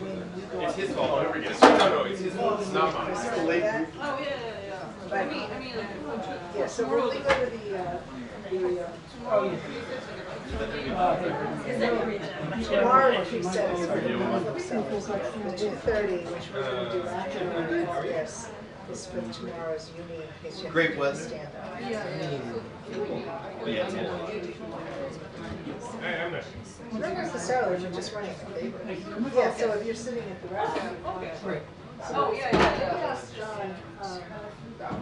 It's his fault. No, it's his fault. It's not mine. Oh, yeah. I mean, like, Yeah, so we'll go to tomorrow, she said, is for the 2:30, which we're going to do after this, is for tomorrow's union, in case you Great have West. to stand up. Not necessarily, we're just running a favor. Yeah, so if you're sitting at the restaurant. okay. So Yeah. yes, John,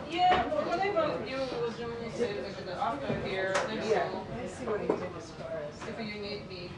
Yeah, but what I want you was Germany say like after here, then yeah, let's see what he did as far as. if you need me.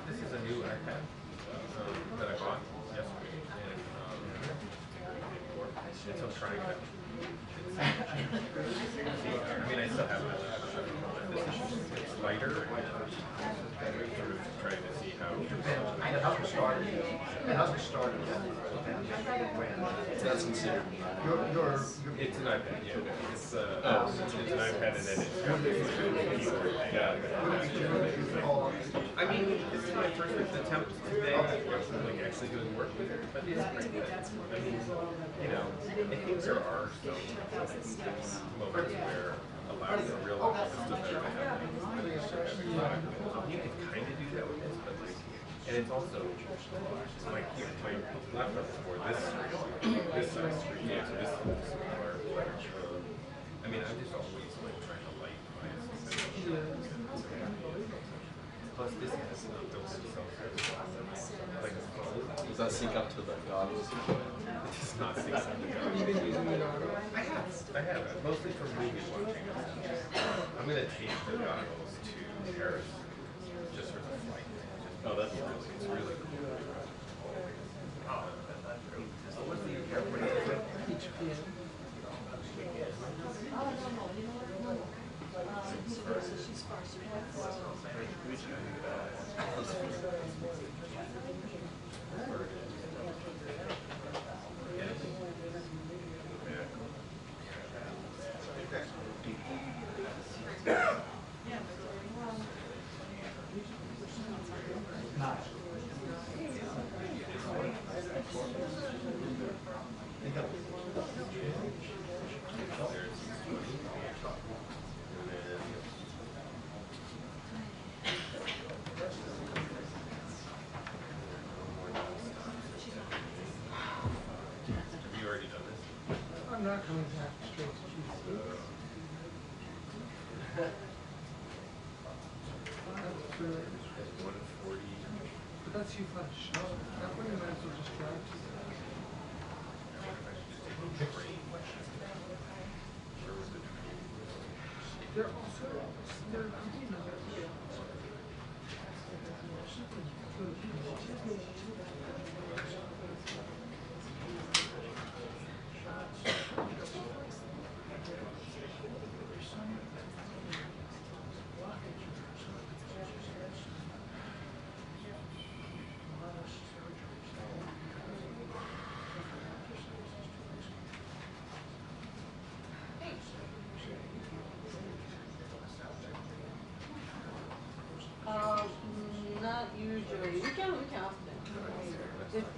This is a new iPad that I bought yesterday, and so I'm trying to. I mean, I still have it. It's lighter, and sort of trying to see how. It hasn't started. That's considered. It's an iPad. Yeah, it's an iPad, and then it's got the keyboard. Yeah. I mean, this is my first attempt today, like actually doing work with it, but it's pretty good. I mean, you know, I think there are some moments where allowing a real system to have you can kind of do that with this, but like, and it's also my laptop is for this size screen, yeah, so this is smaller. I mean, I'm just always like trying to light my system. Plus, this has not built itself like a phone. Does that sync up to the goggles? It does not sync up to the goggles. I have it, mostly for movie watching. I'm going to take the goggles to Paris just for the flight. Oh, that's It's really cool. What's the airport? I'm not coming back straight to GC. That's really, 140. but that's you flash. That one you might as well just drive to. They're also, they're, you know, Not usually. We can ask them.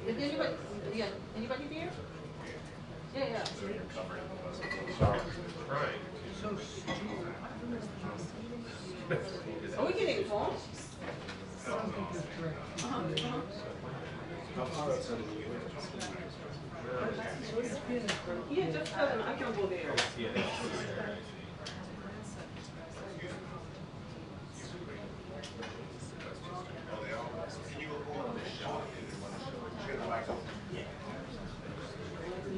If anybody, yeah, anybody there? Yeah, yeah. So you're covering the bus. Sorry. Right. So stupid. Are we getting phone? I don't think that's correct. Yeah, just tell them I can go there. Yeah.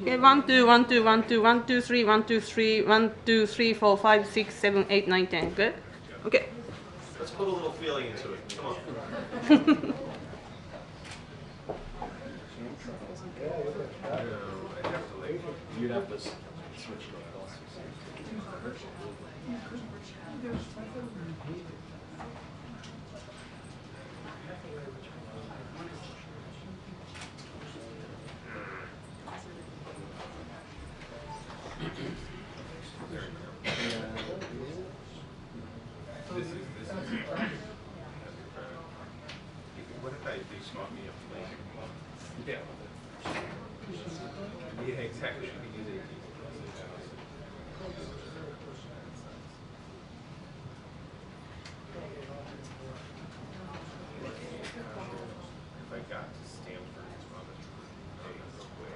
Okay, 1 2 1 2 1 2 1 2 3 1 2 3 1 2 3 4 5 6 7 8 9 10. Good. Okay. Let's put a little feeling into it. Come on. You'd have to switch it up. What if they swap me a plane? Yeah. Yeah, exactly. You can use it. If I got to Stanford, it's probably real quick.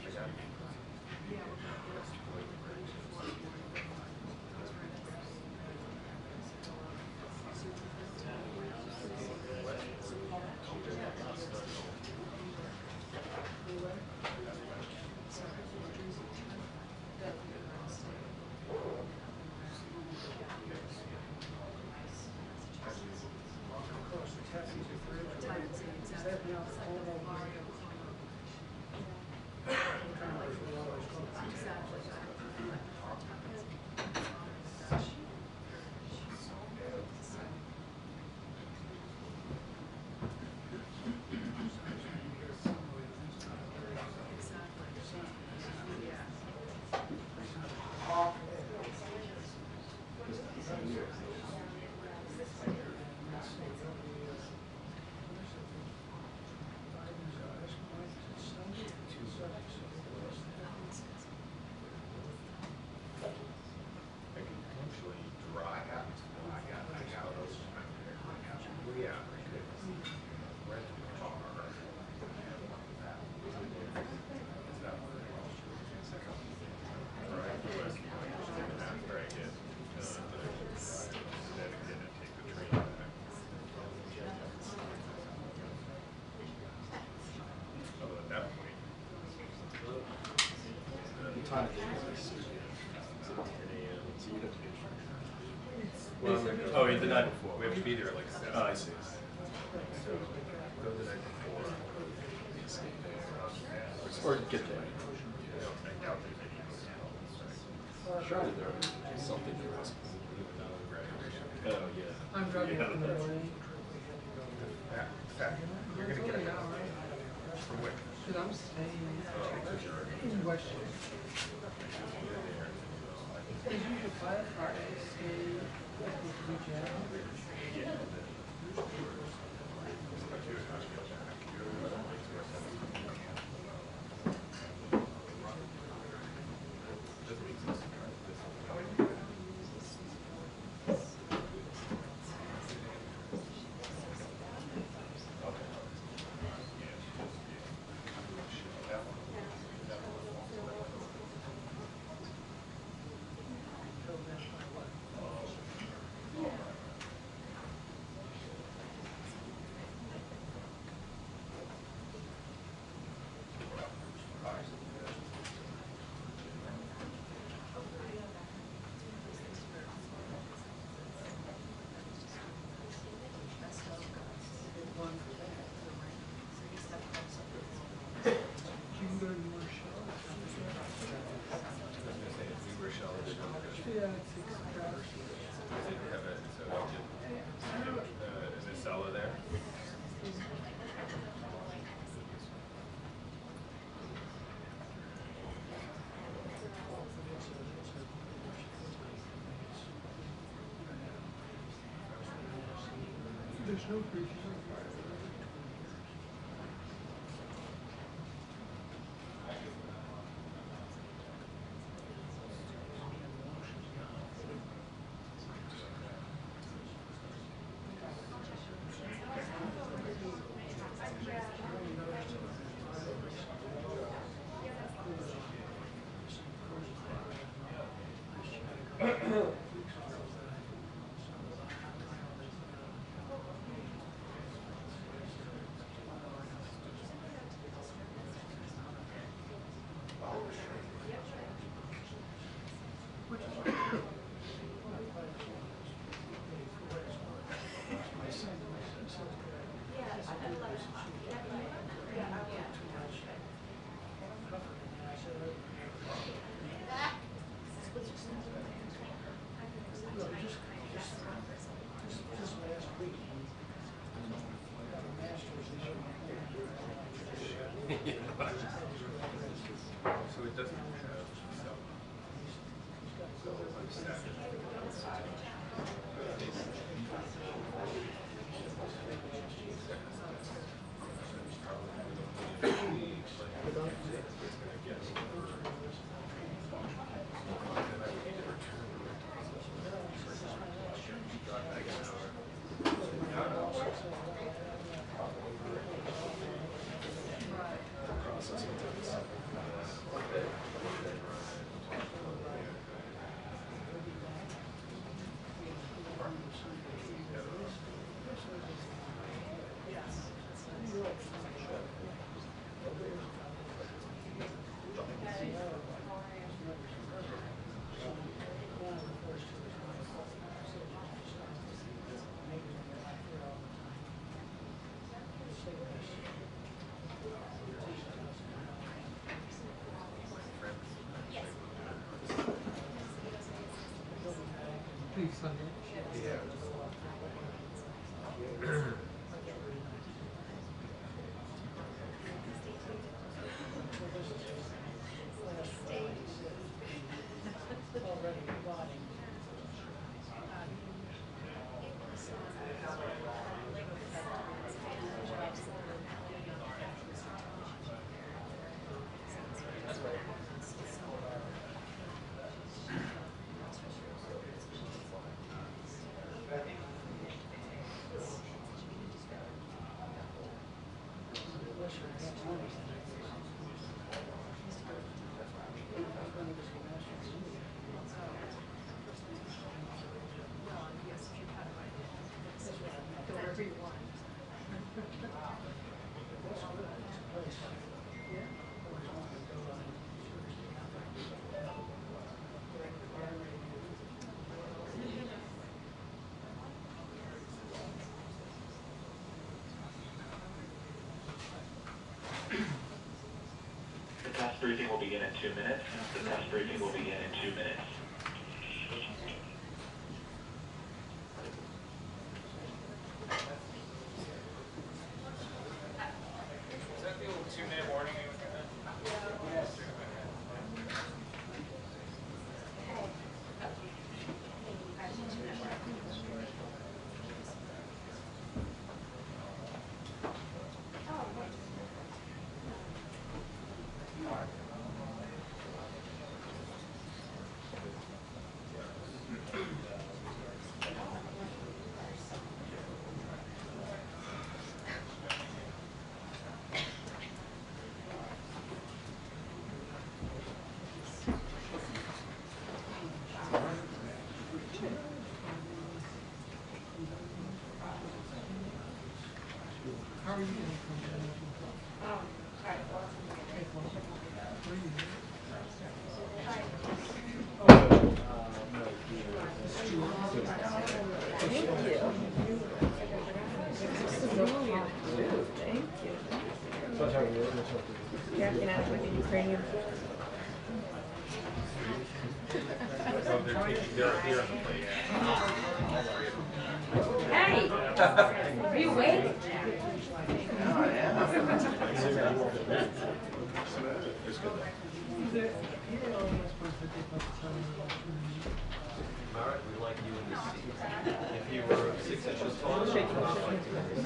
I got Time of day is 10 a.m. So you'd have to be oh, the night before. We have to be there at like 7. Oh, I see. So go the night before. Or get there. Surely there is something to ask. Oh, yeah. I'm driving Yeah. in the morning. You're going to get it. From where? Because I'm staying in Westchester. Because you should buy a car and stay at the weekend. Yeah, it takes hours. They have it, so is it cellar there? There's no bridge. So it doesn't have cell. Please, Sunday. Yeah. Wherever you want. The test briefing will begin in 2 minutes. The test briefing will begin in 2 minutes. Is that the old 2-minute warning I was gonna? Yes. How are you getting from there? You're acting out like a Ukrainian. So they're They're on the plane. Hey, are you awake? All right, we like you in the seat. If you were 6 inches tall, shake them off like this.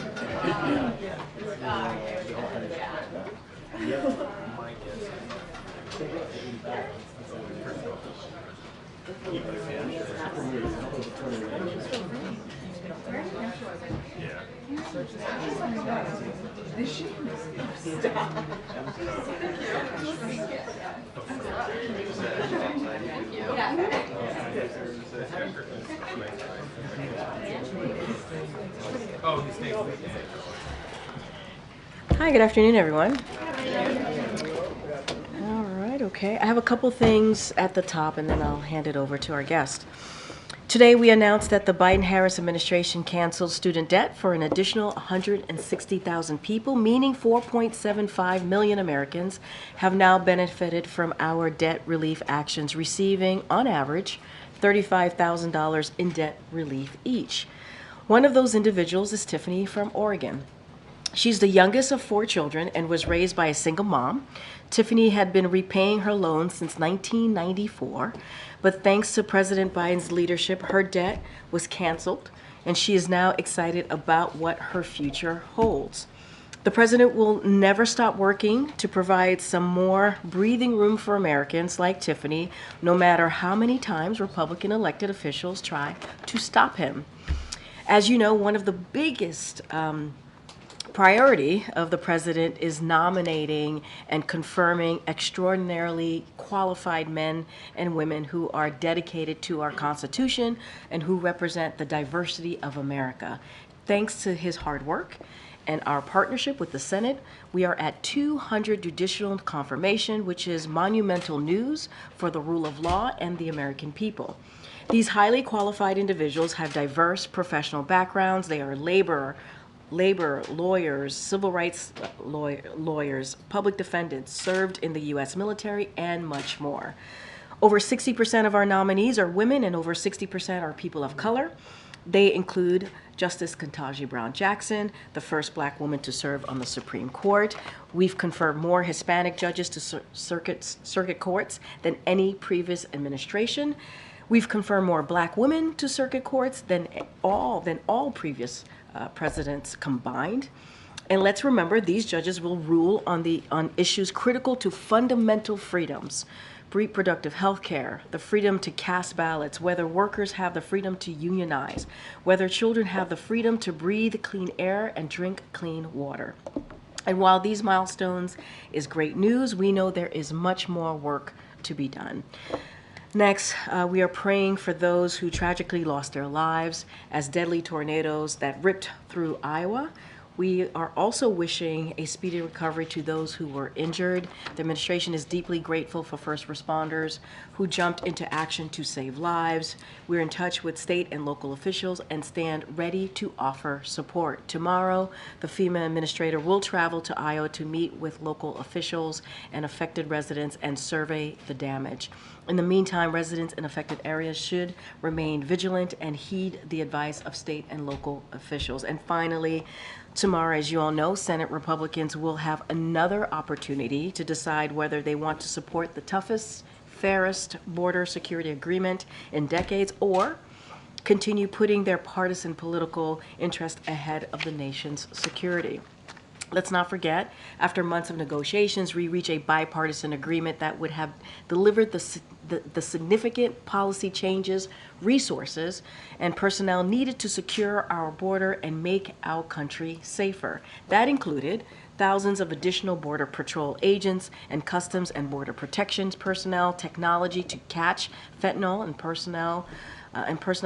My guess. Keep your hand. Yeah. Oh, he stays with me. Hi, good afternoon, everyone. All right, okay. I have a couple things at the top, and then I'll hand it over to our guest. Today, we announced that the Biden-Harris administration canceled student debt for an additional 160,000 people, meaning 4.75 million Americans have now benefited from our debt relief actions, receiving, on average, $35,000 in debt relief each. One of those individuals is Tiffany from Oregon. She's the youngest of 4 children and was raised by a single mom. Tiffany had been repaying her loan since 1994, but thanks to President Biden's leadership, her debt was canceled, and she is now excited about what her future holds. The president will never stop working to provide some more breathing room for Americans like Tiffany, no matter how many times Republican elected officials try to stop him. As you know, one of the biggest priority of the president is nominating and confirming extraordinarily qualified men and women who are dedicated to our Constitution and who represent the diversity of America. Thanks to his hard work and our partnership with the Senate, we are at 200 judicial confirmation, which is monumental news for the rule of law and the American people. These highly qualified individuals have diverse professional backgrounds. They are labor, lawyers, civil rights lawyers, public defendants, served in the U.S. military, and much more. Over 60% of our nominees are women, and over 60% are people of color. They include Justice Ketanji Brown Jackson, the first Black woman to serve on the Supreme Court. We've confirmed more Hispanic judges to circuit courts than any previous administration. We've confirmed more Black women to circuit courts than all previous presidents combined. And let's remember, these judges will rule on issues critical to fundamental freedoms: reproductive health care, the freedom to cast ballots, whether workers have the freedom to unionize, whether children have the freedom to breathe clean air and drink clean water. And while these milestones is great news, we know there is much more work to be done. Next, we are praying for those who tragically lost their lives as deadly tornadoes that ripped through Iowa. We are also wishing a speedy recovery to those who were injured. The administration is deeply grateful for first responders who jumped into action to save lives. We're in touch with state and local officials and stand ready to offer support. Tomorrow, the FEMA administrator will travel to Iowa to meet with local officials and affected residents and survey the damage. In the meantime, residents in affected areas should remain vigilant and heed the advice of state and local officials. And finally, tomorrow, as you all know, Senate Republicans will have another opportunity to decide whether they want to support the toughest, fairest border security agreement in decades, or continue putting their partisan political interest ahead of the nation's security. Let's not forget, after months of negotiations, we reached a bipartisan agreement that would have delivered the significant policy changes, resources, and personnel needed to secure our border and make our country safer. That included thousands of additional Border Patrol agents and Customs and Border Protections personnel, technology to catch fentanyl, and personnel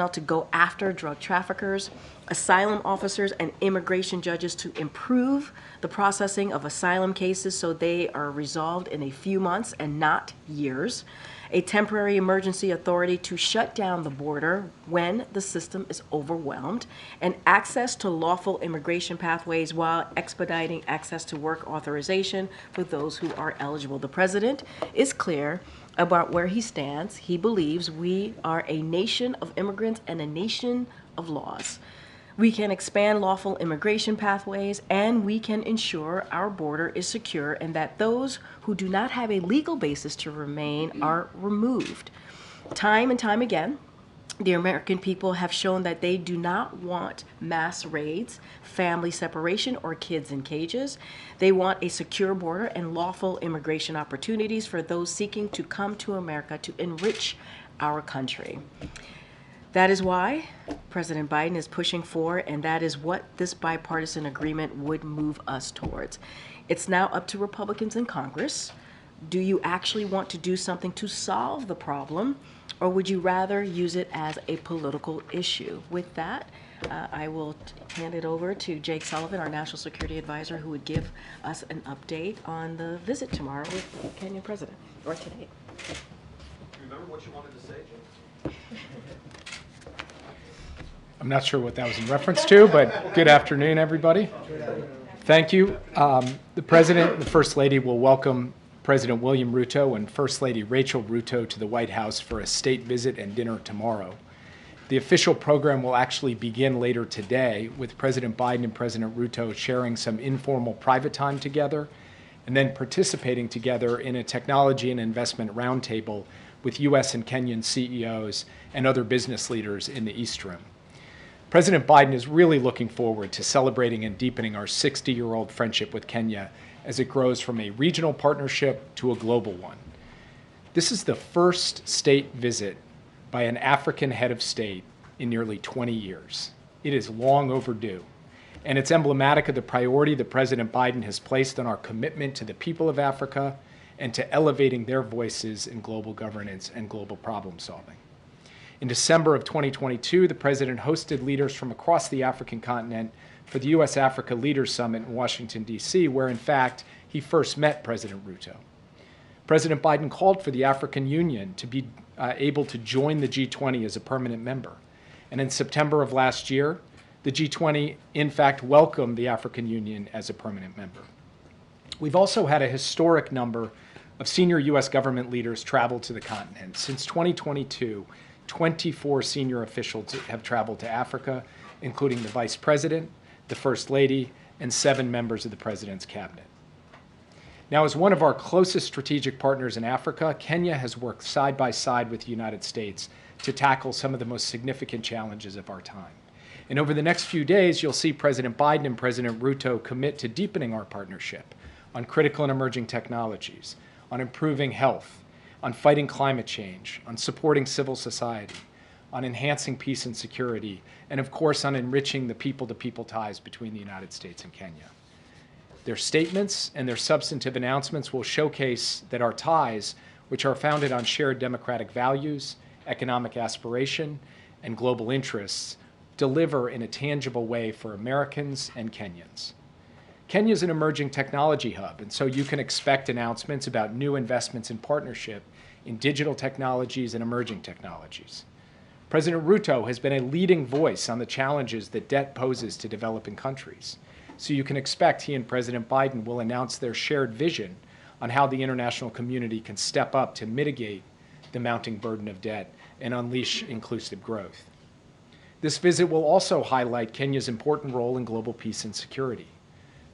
to go after drug traffickers, asylum officers and immigration judges to improve the processing of asylum cases so they are resolved in a few months and not years, a temporary emergency authority to shut down the border when the system is overwhelmed, and access to lawful immigration pathways while expediting access to work authorization for those who are eligible. The president is clear about where he stands. He believes we are a nation of immigrants and a nation of laws. We can expand lawful immigration pathways, and we can ensure our border is secure and that those who do not have a legal basis to remain are removed. Time and time again, the American people have shown that they do not want mass raids, family separation, or kids in cages. They want a secure border and lawful immigration opportunities for those seeking to come to America to enrich our country. That is why President Biden is pushing for, and that is what this bipartisan agreement would move us towards. It's now up to Republicans in Congress. Do you actually want to do something to solve the problem, or would you rather use it as a political issue? With that, I will hand it over to Jake Sullivan, our National Security Advisor, who would give us an update on the visit tomorrow with the Kenyan president, or today. Do you remember what you wanted to say, Jake? I'm not sure what that was in reference to, but good afternoon, everybody. Thank you. The President and the First Lady will welcome President William Ruto and First Lady Rachel Ruto to the White House for a state visit and dinner tomorrow. The official program will actually begin later today with President Biden and President Ruto sharing some informal private time together and then participating together in a technology and investment roundtable with U.S. and Kenyan CEOs and other business leaders in the East Room. President Biden is really looking forward to celebrating and deepening our 60-year-old friendship with Kenya as it grows from a regional partnership to a global one. This is the first state visit by an African head of state in nearly 20 years. It is long overdue, and it's emblematic of the priority that President Biden has placed on our commitment to the people of Africa and to elevating their voices in global governance and global problem solving. In December of 2022, the President hosted leaders from across the African continent for the U.S.-Africa Leaders Summit in Washington, D.C., where, in fact, he first met President Ruto. President Biden called for the African Union to be able to join the G20 as a permanent member. And in September of last year, the G20, in fact, welcomed the African Union as a permanent member. We've also had a historic number of senior U.S. government leaders travel to the continent. Since 2022, 24 senior officials have traveled to Africa, including the Vice President, the First Lady, and 7 members of the President's cabinet. Now, as one of our closest strategic partners in Africa, Kenya has worked side by side with the United States to tackle some of the most significant challenges of our time. And over the next few days, you'll see President Biden and President Ruto commit to deepening our partnership on critical and emerging technologies, on improving health, on fighting climate change, on supporting civil society, on enhancing peace and security, and of course on enriching the people-to-people ties between the United States and Kenya. Their statements and their substantive announcements will showcase that our ties, which are founded on shared democratic values, economic aspiration, and global interests, deliver in a tangible way for Americans and Kenyans. Kenya is an emerging technology hub, and so you can expect announcements about new investments in partnership in digital technologies and emerging technologies. President Ruto has been a leading voice on the challenges that debt poses to developing countries. So you can expect he and President Biden will announce their shared vision on how the international community can step up to mitigate the mounting burden of debt and unleash inclusive growth. This visit will also highlight Kenya's important role in global peace and security.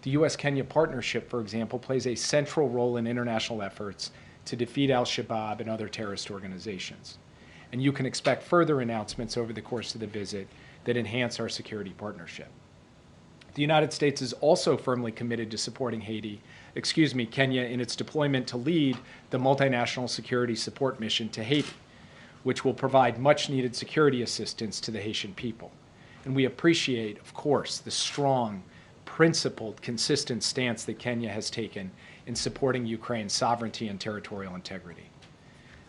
The U.S.-Kenya partnership, for example, plays a central role in international efforts to defeat al-Shabaab and other terrorist organizations. And you can expect further announcements over the course of the visit that enhance our security partnership. The United States is also firmly committed to supporting Kenya in its deployment to lead the multinational security support mission to Haiti, which will provide much-needed security assistance to the Haitian people. And we appreciate, of course, the strong, principled, consistent stance that Kenya has taken in supporting Ukraine's sovereignty and territorial integrity.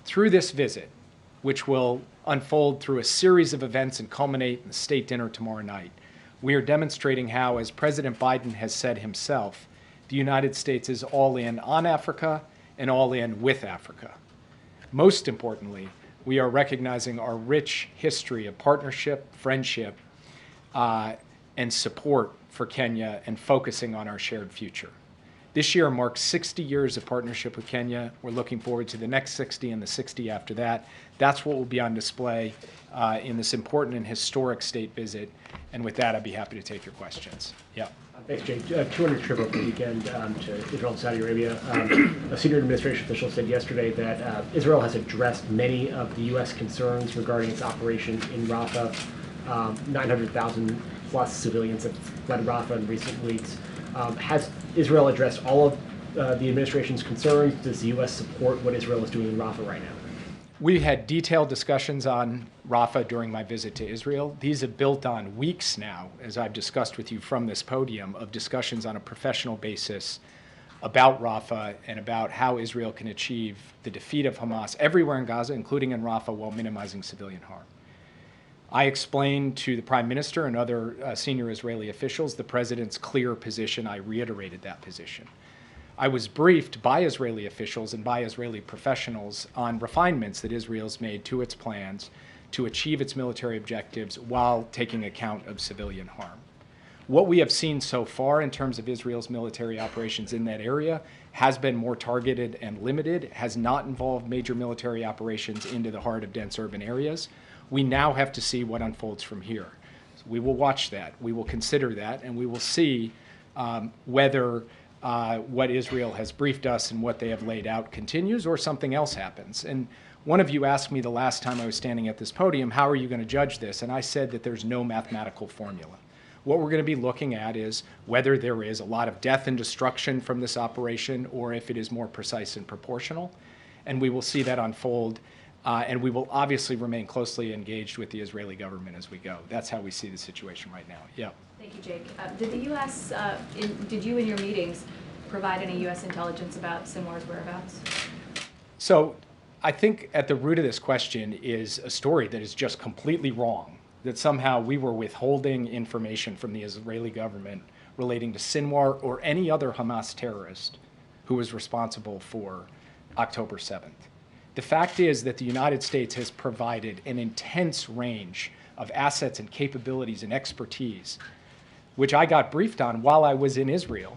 Through this visit, which will unfold through a series of events and culminate in the state dinner tomorrow night, we are demonstrating how, as President Biden has said himself, the United States is all in on Africa and all in with Africa. Most importantly, we are recognizing our rich history of partnership, friendship, and support for Kenya and focusing on our shared future. This year marks 60 years of partnership with Kenya. We're looking forward to the next 60 and the 60 after that. That's what will be on display in this important and historic state visit. And with that, I'd be happy to take your questions. Yeah. Thanks, Jake. 200 trip over the weekend to Israel and Saudi Arabia. A senior administration official said yesterday that Israel has addressed many of the U.S. concerns regarding its operations in Rafah. 900,000 plus civilians have fled Rafah in recent weeks. Has Israel addressed all of the administration's concerns? Does the U.S. support what Israel is doing in Rafah right now? We had detailed discussions on Rafah during my visit to Israel. These have built on weeks now, as I've discussed with you from this podium, of discussions on a professional basis about Rafah and about how Israel can achieve the defeat of Hamas everywhere in Gaza, including in Rafah, while minimizing civilian harm. I explained to the Prime Minister and other senior Israeli officials the President's clear position. I reiterated that position. I was briefed by Israeli officials and by Israeli professionals on refinements that Israel's made to its plans to achieve its military objectives while taking account of civilian harm. What we have seen so far in terms of Israel's military operations in that area has been more targeted and limited, has not involved major military operations into the heart of dense urban areas. We now have to see what unfolds from here. So we will watch that, we will consider that, and we will see whether what Israel has briefed us and what they have laid out continues or something else happens. And one of you asked me the last time I was standing at this podium, how are you going to judge this? And I said that there's no mathematical formula. What we're going to be looking at is whether there is a lot of death and destruction from this operation or if it is more precise and proportional. And we will see that unfold. And we will obviously remain closely engaged with the Israeli government as we go. That's how we see the situation right now. Yeah. Thank you, Jake. Did the U.S., did you in your meetings provide any U.S. intelligence about Sinwar's whereabouts? So I think at the root of this question is a story that is just completely wrong, that somehow we were withholding information from the Israeli government relating to Sinwar or any other Hamas terrorist who was responsible for October 7th. The fact is that the United States has provided an intense range of assets and capabilities and expertise, which I got briefed on while I was in Israel,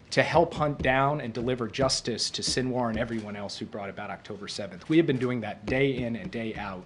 to help hunt down and deliver justice to Sinwar and everyone else who brought about October 7th. We have been doing that day in and day out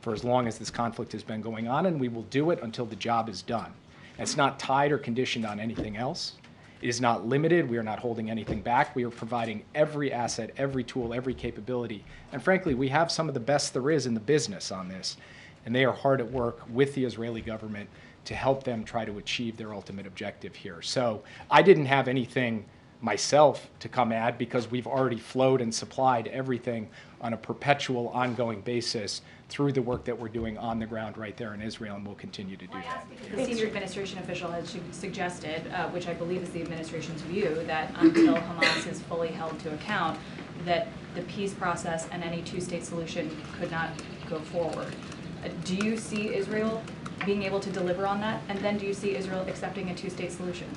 for as long as this conflict has been going on, and we will do it until the job is done. And it's not tied or conditioned on anything else. It is not limited. We are not holding anything back. We are providing every asset, every tool, every capability. And frankly, we have some of the best there is in the business on this. And they are hard at work with the Israeli government to help them try to achieve their ultimate objective here. So I didn't have anything myself to come at because we've already flowed and supplied everything on a perpetual, ongoing basis through the work that we're doing on the ground right there in Israel, and we'll continue to do that. The senior administration official has suggested, which I believe is the administration's view, that until Hamas is fully held to account, that the peace process and any two-state solution could not go forward. Do you see Israel being able to deliver on that? And then do you see Israel accepting a two-state solution?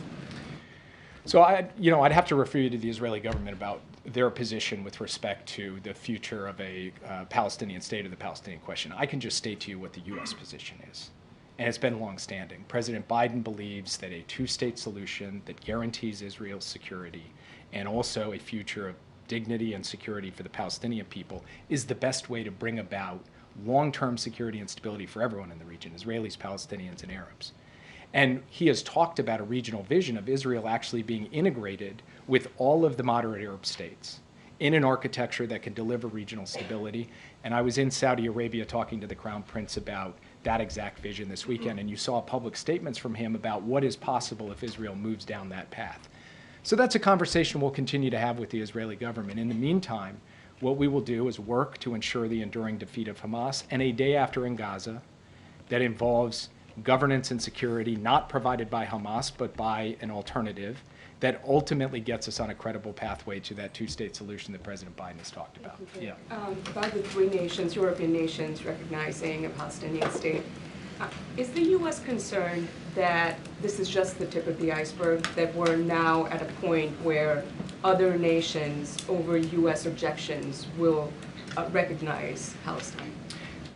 So I'd have to refer you to the Israeli government about their position with respect to the future of a Palestinian state or the Palestinian question. I can just state to you what the U.S. position is, and it's been longstanding. President Biden believes that a two-state solution that guarantees Israel's security and also a future of dignity and security for the Palestinian people is the best way to bring about long-term security and stability for everyone in the region, Israelis, Palestinians, and Arabs. And he has talked about a regional vision of Israel actually being integrated with all of the moderate Arab states in an architecture that can deliver regional stability. And I was in Saudi Arabia talking to the Crown Prince about that exact vision this weekend, and you saw public statements from him about what is possible if Israel moves down that path. So that's a conversation we'll continue to have with the Israeli government. In the meantime, what we will do is work to ensure the enduring defeat of Hamas, and a day after in Gaza that involves governance and security not provided by Hamas but by an alternative that ultimately gets us on a credible pathway to that two-state solution that President Biden has talked about. Yeah. About the three nations, European nations recognizing a Palestinian state, is the U.S. concerned that this is just the tip of the iceberg, that we're now at a point where other nations over U.S. objections will recognize Palestine?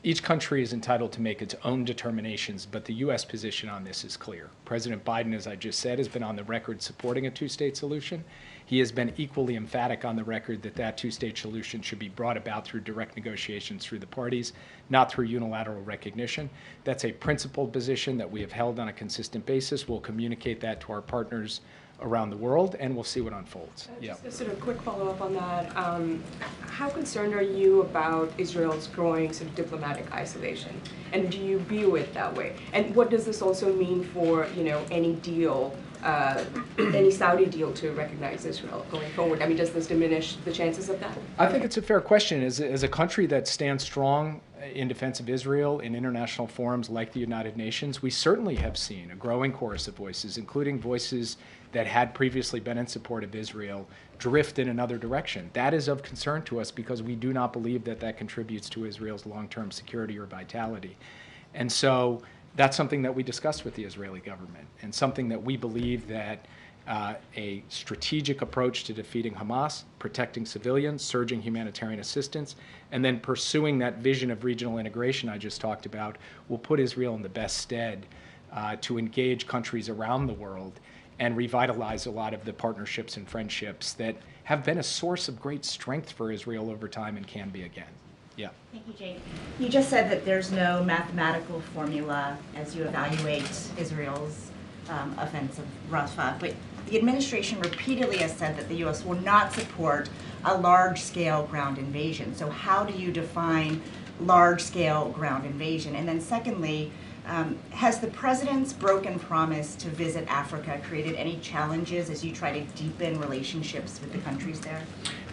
Each country is entitled to make its own determinations, but the U.S. position on this is clear. President Biden, as I just said, has been on the record supporting a two-state solution. He has been equally emphatic on the record that that two-state solution should be brought about through direct negotiations through the parties, not through unilateral recognition. That's a principled position that we have held on a consistent basis. We'll communicate that to our partners around the world, and we'll see what unfolds. Just a sort of quick follow-up on that. How concerned are you about Israel's growing sort of diplomatic isolation? And do you view it that way? And what does this also mean for, you know, any deal, any Saudi deal to recognize Israel going forward? I mean, does this diminish the chances of that? I think it's a fair question. As a country that stands strong in defense of Israel in international forums like the United Nations, we certainly have seen a growing chorus of voices, including voices that had previously been in support of Israel, drift in another direction. That is of concern to us because we do not believe that that contributes to Israel's long-term security or vitality. And so that's something that we discussed with the Israeli government, and something that we believe that a strategic approach to defeating Hamas, protecting civilians, surging humanitarian assistance, and then pursuing that vision of regional integration I just talked about will put Israel in the best stead to engage countries around the world and revitalize a lot of the partnerships and friendships that have been a source of great strength for Israel over time and can be again. Yeah. Thank you, Jane. You just said that there's no mathematical formula as you evaluate Israel's offensive Rafah, but the administration repeatedly has said that the U.S. will not support a large-scale ground invasion. So how do you define large-scale ground invasion? And then secondly, has the president's broken promise to visit Africa created any challenges as you try to deepen relationships with the countries there?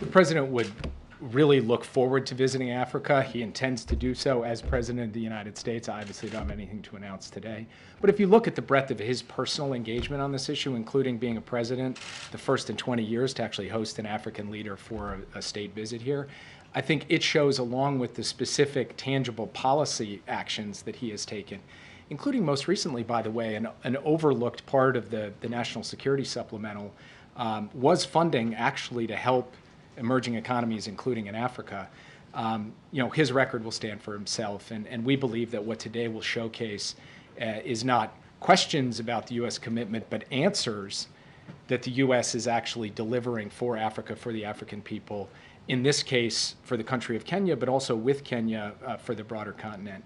The president would really look forward to visiting Africa. He intends to do so as president of the United States. I obviously don't have anything to announce today. But if you look at the breadth of his personal engagement on this issue, including being a president, the first in 20 years to actually host an African leader for a state visit here, I think it shows, along with the specific tangible policy actions that he has taken, including most recently, by the way, an overlooked part of the National Security Supplemental was funding actually to help emerging economies, including in Africa. You know, his record will stand for himself, and we believe that what today will showcase is not questions about the U.S. commitment, but answers that the U.S. is actually delivering for Africa, for the African people, in this case for the country of Kenya, but also with Kenya for the broader continent.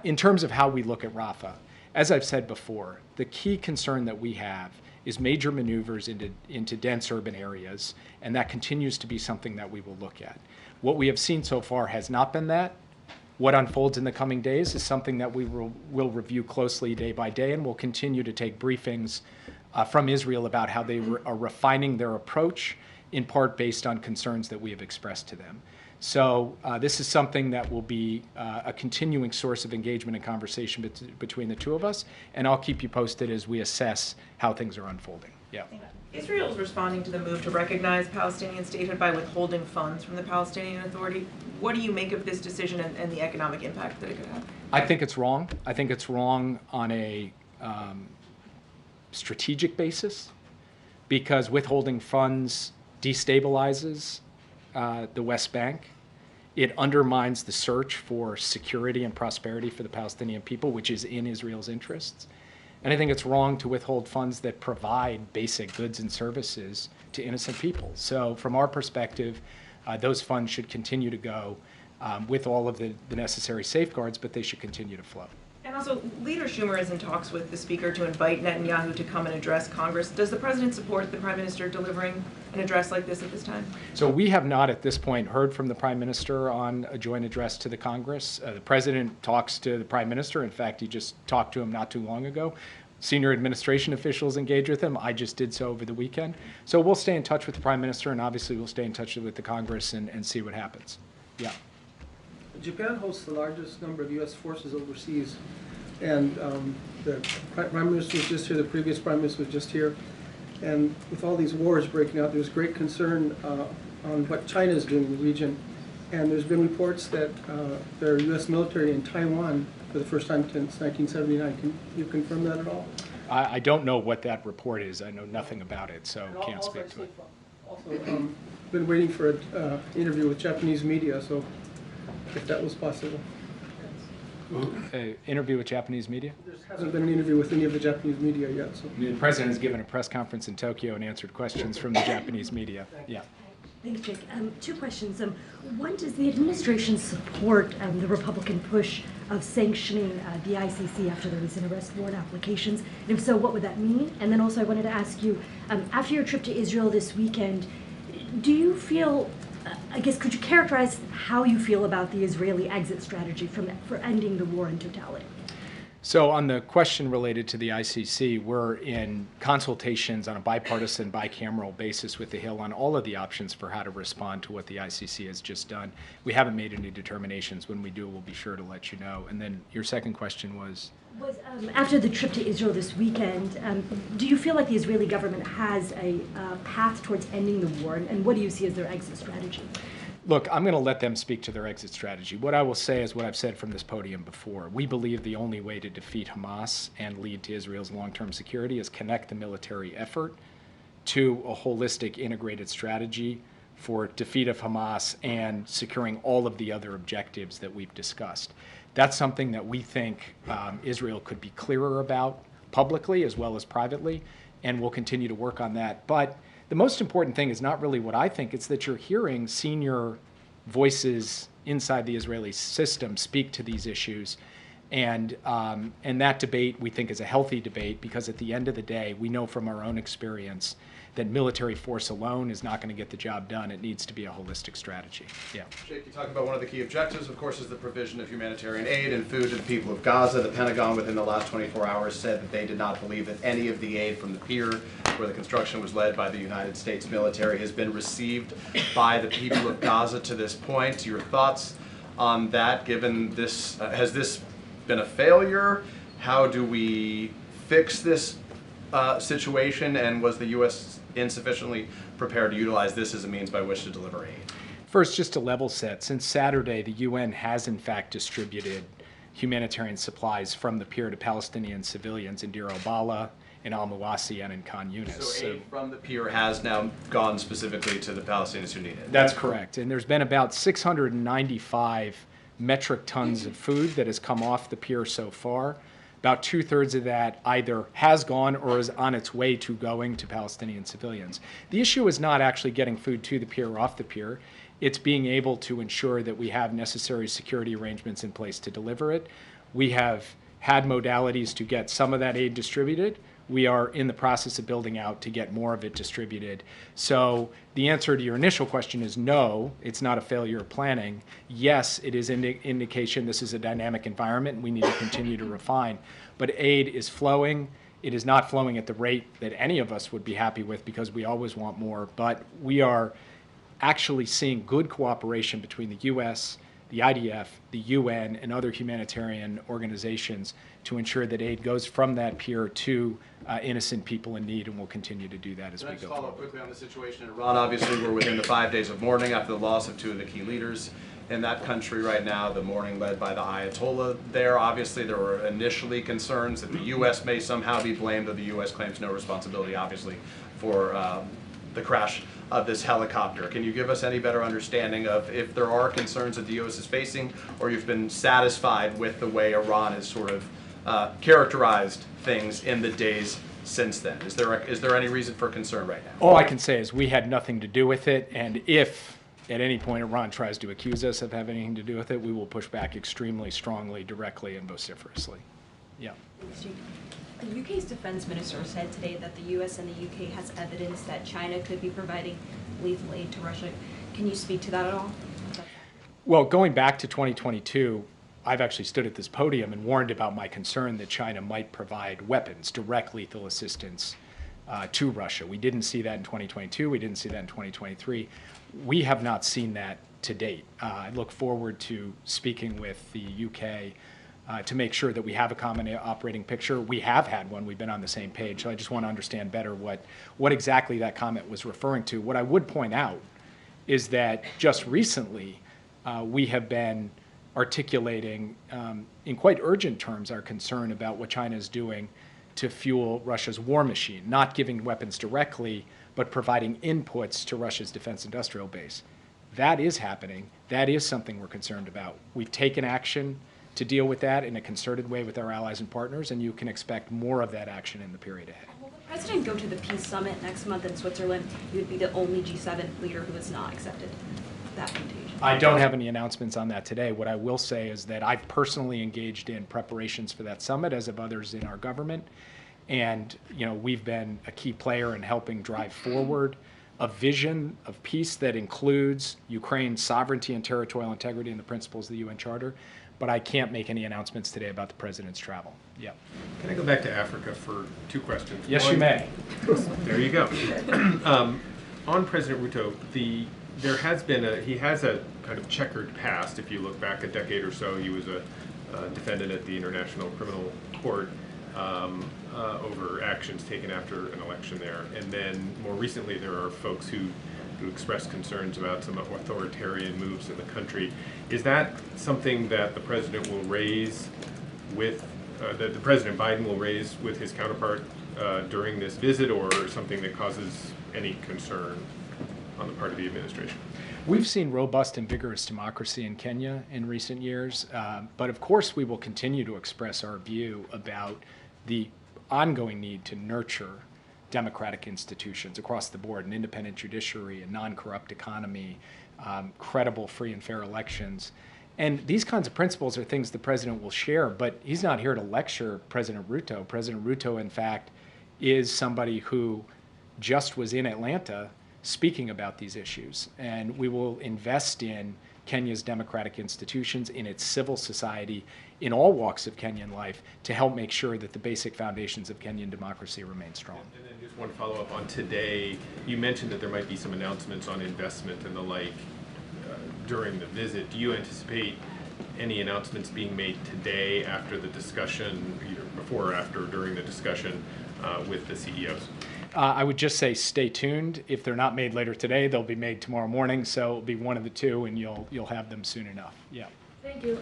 In terms of how we look at Rafah, as I've said before, the key concern that we have is major maneuvers into dense urban areas, and that continues to be something that we will look at. What we have seen so far has not been that. What unfolds in the coming days is something that we will review closely day by day, and we'll continue to take briefings from Israel about how they are refining their approach, in part based on concerns that we have expressed to them. So this is something that will be a continuing source of engagement and conversation between the two of us, and I'll keep you posted as we assess how things are unfolding. Yeah. Israel is responding to the move to recognize Palestinian statehood by withholding funds from the Palestinian Authority. What do you make of this decision and the economic impact that it could have? I think it's wrong. I think it's wrong on a strategic basis, because withholding funds destabilizes the West Bank. It undermines the search for security and prosperity for the Palestinian people, which is in Israel's interests. And I think it's wrong to withhold funds that provide basic goods and services to innocent people. So from our perspective, those funds should continue to go with all of the necessary safeguards, but they should continue to flow. And also, Leader Schumer is in talks with the Speaker to invite Netanyahu to come and address Congress. Does the President support the Prime Minister delivering an address like this at this time? So we have not at this point heard from the Prime Minister on a joint address to the Congress. The President talks to the Prime Minister. In fact, he just talked to him not too long ago. Senior administration officials engage with him. I just did so over the weekend. So we'll stay in touch with the Prime Minister, and obviously we'll stay in touch with the Congress and see what happens. Yeah. Japan hosts the largest number of U.S. forces overseas, and the Prime Minister was just here, the previous Prime Minister was just here, and with all these wars breaking out, there's great concern on what China is doing in the region, and there's been reports that there are U.S. military in Taiwan for the first time since 1979. Can you confirm that at all? I don't know what that report is. I know nothing about it, so can't speak to it. Also, been waiting for an interview with Japanese media, so if that was possible. Interview with Japanese media? There hasn't been an interview with any of the Japanese media yet, so. The president has given a press conference in Tokyo and answered questions from the Japanese media. Yeah. Thanks, Jake. Two questions. One, does the administration support the Republican push of sanctioning the ICC after the recent arrest warrant applications? And if so, what would that mean? And then also I wanted to ask you, after your trip to Israel this weekend, do you feel, I guess, could you characterize how you feel about the Israeli exit strategy for ending the war in totality? So on the question related to the ICC, we're in consultations on a bipartisan, bicameral basis with the Hill on all of the options for how to respond to what the ICC has just done. We haven't made any determinations. When we do, we'll be sure to let you know. And then your second question was? After the trip to Israel this weekend, do you feel like the Israeli government has a path towards ending the war, and what do you see as their exit strategy? Look, I'm going to let them speak to their exit strategy. What I will say is what I've said from this podium before. We believe the only way to defeat Hamas and lead to Israel's long-term security is connect the military effort to a holistic, integrated strategy for defeat of Hamas and securing all of the other objectives that we've discussed. That's something that we think Israel could be clearer about publicly as well as privately, and we'll continue to work on that. But the most important thing is not really what I think, it's that you're hearing senior voices inside the Israeli system speak to these issues. And that debate, we think, is a healthy debate because at the end of the day, we know from our own experience that military force alone is not going to get the job done. It needs to be a holistic strategy. Yeah. Jake, you talked about one of the key objectives, of course, is the provision of humanitarian aid and food to the people of Gaza. The Pentagon, within the last 24 hours, said that they did not believe that any of the aid from the pier, where the construction was led by the United States military, has been received by the people of Gaza to this point. Your thoughts on that, given this, has this been a failure? How do we fix this situation, and was the U.S. insufficiently prepared to utilize this as a means by which to deliver aid? First, just to level set, since Saturday, the UN has in fact distributed humanitarian supplies from the pier to Palestinian civilians in Deir al-Balah, in al-Mawasi, and in Khan Yunis. So aid from the pier has now gone specifically to the Palestinians who need it? That's correct. And there's been about 695 metric tons of food that has come off the pier so far. About 2/3 of that either has gone or is on its way to going to Palestinian civilians. The issue is not actually getting food to the pier or off the pier. It's being able to ensure that we have necessary security arrangements in place to deliver it. We have had modalities to get some of that aid distributed. We are in the process of building out to get more of it distributed. So the answer to your initial question is no, it's not a failure of planning. Yes, it is an indication this is a dynamic environment and we need to continue to refine. But aid is flowing. It is not flowing at the rate that any of us would be happy with because we always want more. But we are actually seeing good cooperation between the U.S., the IDF, the UN, and other humanitarian organizations to ensure that aid goes from that pier to innocent people in need, and we'll continue to do that as we go forward. Can I just follow up quickly on the situation in Iran? Obviously, we're within the 5 days of mourning after the loss of two of the key leaders in that country right now, the mourning led by the Ayatollah there. Obviously, there were initially concerns that the U.S. may somehow be blamed, though the U.S. claims no responsibility, obviously, for the crash of this helicopter. Can you give us any better understanding of if there are concerns that the U.S. is facing, or you've been satisfied with the way Iran has sort of characterized things in the days since then? Is there any reason for concern right now? All I can say is we had nothing to do with it, and if at any point Iran tries to accuse us of having anything to do with it, we will push back extremely strongly, directly, and vociferously. Yeah. The UK's defense minister said today that the US and the UK has evidence that China could be providing lethal aid to Russia. Can you speak to that at all? Well, going back to 2022, I've actually stood at this podium and warned about my concern that China might provide weapons, direct lethal assistance to Russia. We didn't see that in 2022. We didn't see that in 2023. We have not seen that to date. I look forward to speaking with the UK to make sure that we have a common operating picture. We have had one. We've been on the same page. So I just want to understand better what exactly that comment was referring to. What I would point out is that just recently we have been articulating in quite urgent terms our concern about what China is doing to fuel Russia's war machine, not giving weapons directly, but providing inputs to Russia's defense industrial base. That is happening. That is something we're concerned about. We've taken action to deal with that in a concerted way with our allies and partners, and you can expect more of that action in the period ahead. Will the president go to the peace summit next month in Switzerland? He would be the only G7 leader who has not accepted that invitation. I don't have any announcements on that today. What I will say is that I've personally engaged in preparations for that summit, as have others in our government. And, you know, we've been a key player in helping drive forward a vision of peace that includes Ukraine's sovereignty and territorial integrity and the principles of the UN Charter. But I can't make any announcements today about the president's travel. Yeah. Can I go back to Africa for 2 questions? Yes, you may. There you go. On President Ruto, there has been he has a kind of checkered past. If you look back a decade or so, he was a defendant at the International Criminal Court over actions taken after an election there. And then more recently, there are folks who expressed concerns about some authoritarian moves in the country. Is that something that the president will raise with, that the President Biden will raise with his counterpart during this visit, or something that causes any concern on the part of the administration? We've seen robust and vigorous democracy in Kenya in recent years, but of course we will continue to express our view about the ongoing need to nurture democratic institutions across the board, an independent judiciary, a non-corrupt economy, credible, free and fair elections. And these kinds of principles are things the president will share, but he's not here to lecture President Ruto. President Ruto, in fact, is somebody who just was in Atlanta speaking about these issues. And we will invest in Kenya's democratic institutions, in its civil society, in all walks of Kenyan life, to help make sure that the basic foundations of Kenyan democracy remain strong. And then just one follow-up on today. You mentioned that there might be some announcements on investment and the like during the visit. Do you anticipate any announcements being made today after the discussion, either before or after, during the discussion with the CEOs? I would just say stay tuned. If they're not made later today, they'll be made tomorrow morning, so it'll be one of the two, and you'll have them soon enough. Yeah. Thank you.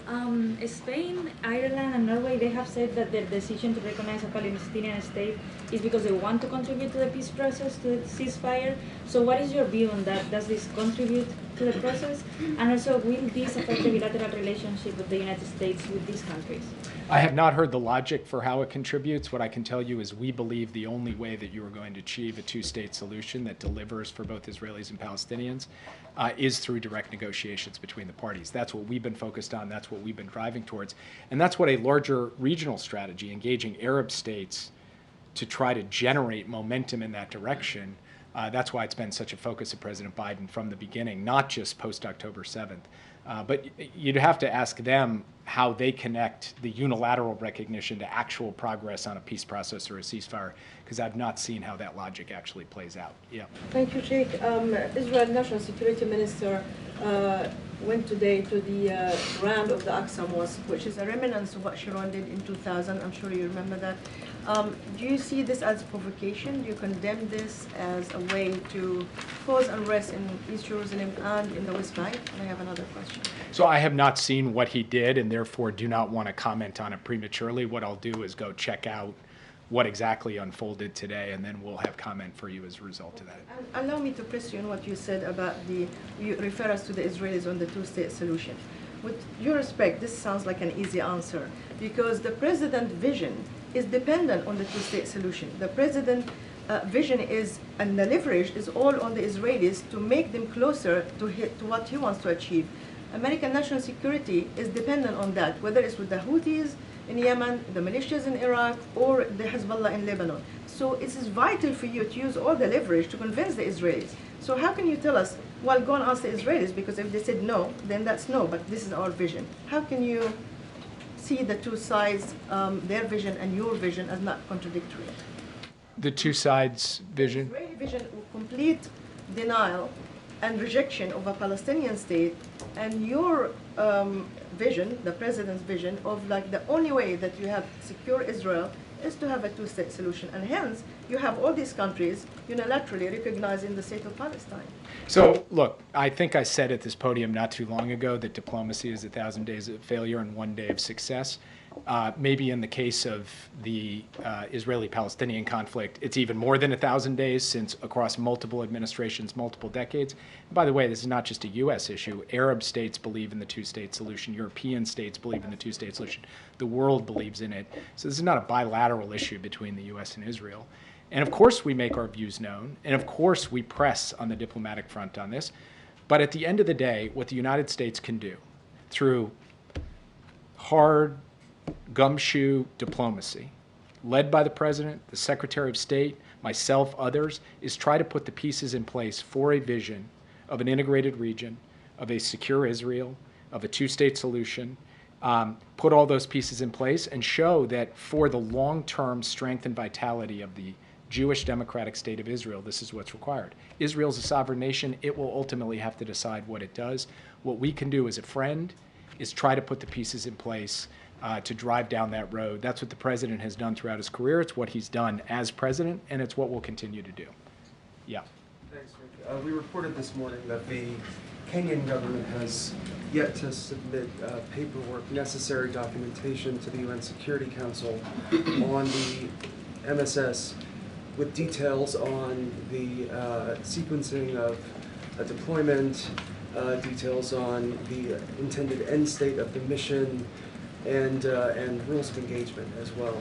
Spain, Ireland, and Norway, they have said that their decision to recognize a Palestinian state is because they want to contribute to the peace process, to the ceasefire. So what is your view on that? Does this contribute to the process? And also, will this affect the bilateral relationship of the United States with these countries? I have not heard the logic for how it contributes. What I can tell you is we believe the only way that you are going to achieve a two-state solution that delivers for both Israelis and Palestinians is through direct negotiations between the parties. That's what we've been focused on. That's what we've been driving towards. And that's what a larger regional strategy, engaging Arab states to try to generate momentum in that direction, that's why it's been such a focus of President Biden from the beginning, not just post-October 7th. But you'd have to ask them how they connect the unilateral recognition to actual progress on a peace process or a ceasefire, because I've not seen how that logic actually plays out. Yeah. Thank you, Sheikh. Israel National Security Minister went today to the ground of the Aqsa Mosque, which is a remnant of what Sharon did in 2000. I'm sure you remember that. Do you see this as provocation? Do you condemn this as a way to cause unrest in East Jerusalem and in the West Bank? And I have another question. So I have not seen what he did, and therefore do not want to comment on it prematurely. What I'll do is go check out what exactly unfolded today, and then we'll have comment for you as a result of that. And allow me to press you on what you said about you refer us to the Israelis on the two-state solution. With due respect, this sounds like an easy answer, because the president's vision is dependent on the two-state solution. The president's vision is, and the leverage is all on the Israelis to make them closer to what he wants to achieve. American national security is dependent on that, whether it's with the Houthis in Yemen, the militias in Iraq, or the Hezbollah in Lebanon. So it is vital for you to use all the leverage to convince the Israelis. So how can you tell us, well, go and ask the Israelis, because if they said no, then that's no, but this is our vision. How can you see the two sides, their vision and your vision, as not contradictory? The two sides' vision? The Israeli vision of complete denial and rejection of a Palestinian state, and your vision, the president's vision, of like the only way that you have secure Israel is to have a two-state solution. And hence, you have all these countries unilaterally recognizing the state of Palestine. So, look, I think I said at this podium not too long ago that diplomacy is 1,000 days of failure and 1 day of success. Maybe in the case of the Israeli-Palestinian conflict, it's even more than 1,000 days, since across multiple administrations, multiple decades. And by the way, this is not just a U.S. issue. Arab states believe in the two-state solution. European states believe in the two-state solution. The world believes in it. So this is not a bilateral issue between the U.S. and Israel. And of course we make our views known, and of course we press on the diplomatic front on this. But at the end of the day, what the United States can do through hard, gumshoe diplomacy, led by the President, the Secretary of State, myself, others, is try to put the pieces in place for a vision of an integrated region, of a secure Israel, of a two-state solution, put all those pieces in place and show that for the long-term strength and vitality of the Jewish democratic state of Israel, this is what's required. Israel's a sovereign nation. It will ultimately have to decide what it does. What we can do as a friend is try to put the pieces in place to drive down that road. That's what the President has done throughout his career. It's what he's done as President, and it's what we'll continue to do. Yeah. Thanks, Rick. We reported this morning that the Kenyan government has yet to submit paperwork, necessary documentation to the UN Security Council on the MSS with details on the sequencing of deployment, details on the intended end state of the mission, and rules of engagement as well.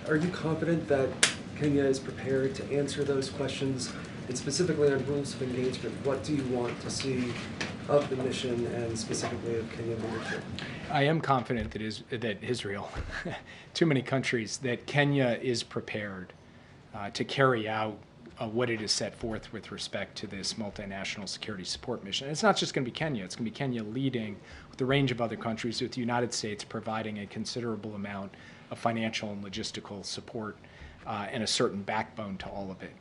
Are you confident that Kenya is prepared to answer those questions? And specifically on rules of engagement, what do you want to see of the mission and specifically of Kenyan leadership? I am confident that Israel, too many countries, that Kenya is prepared to carry out what it has set forth with respect to this multinational security support mission. And it's not just going to be Kenya. It's going to be Kenya leading with a range of other countries, with the United States providing a considerable amount of financial and logistical support and a certain backbone to all of it.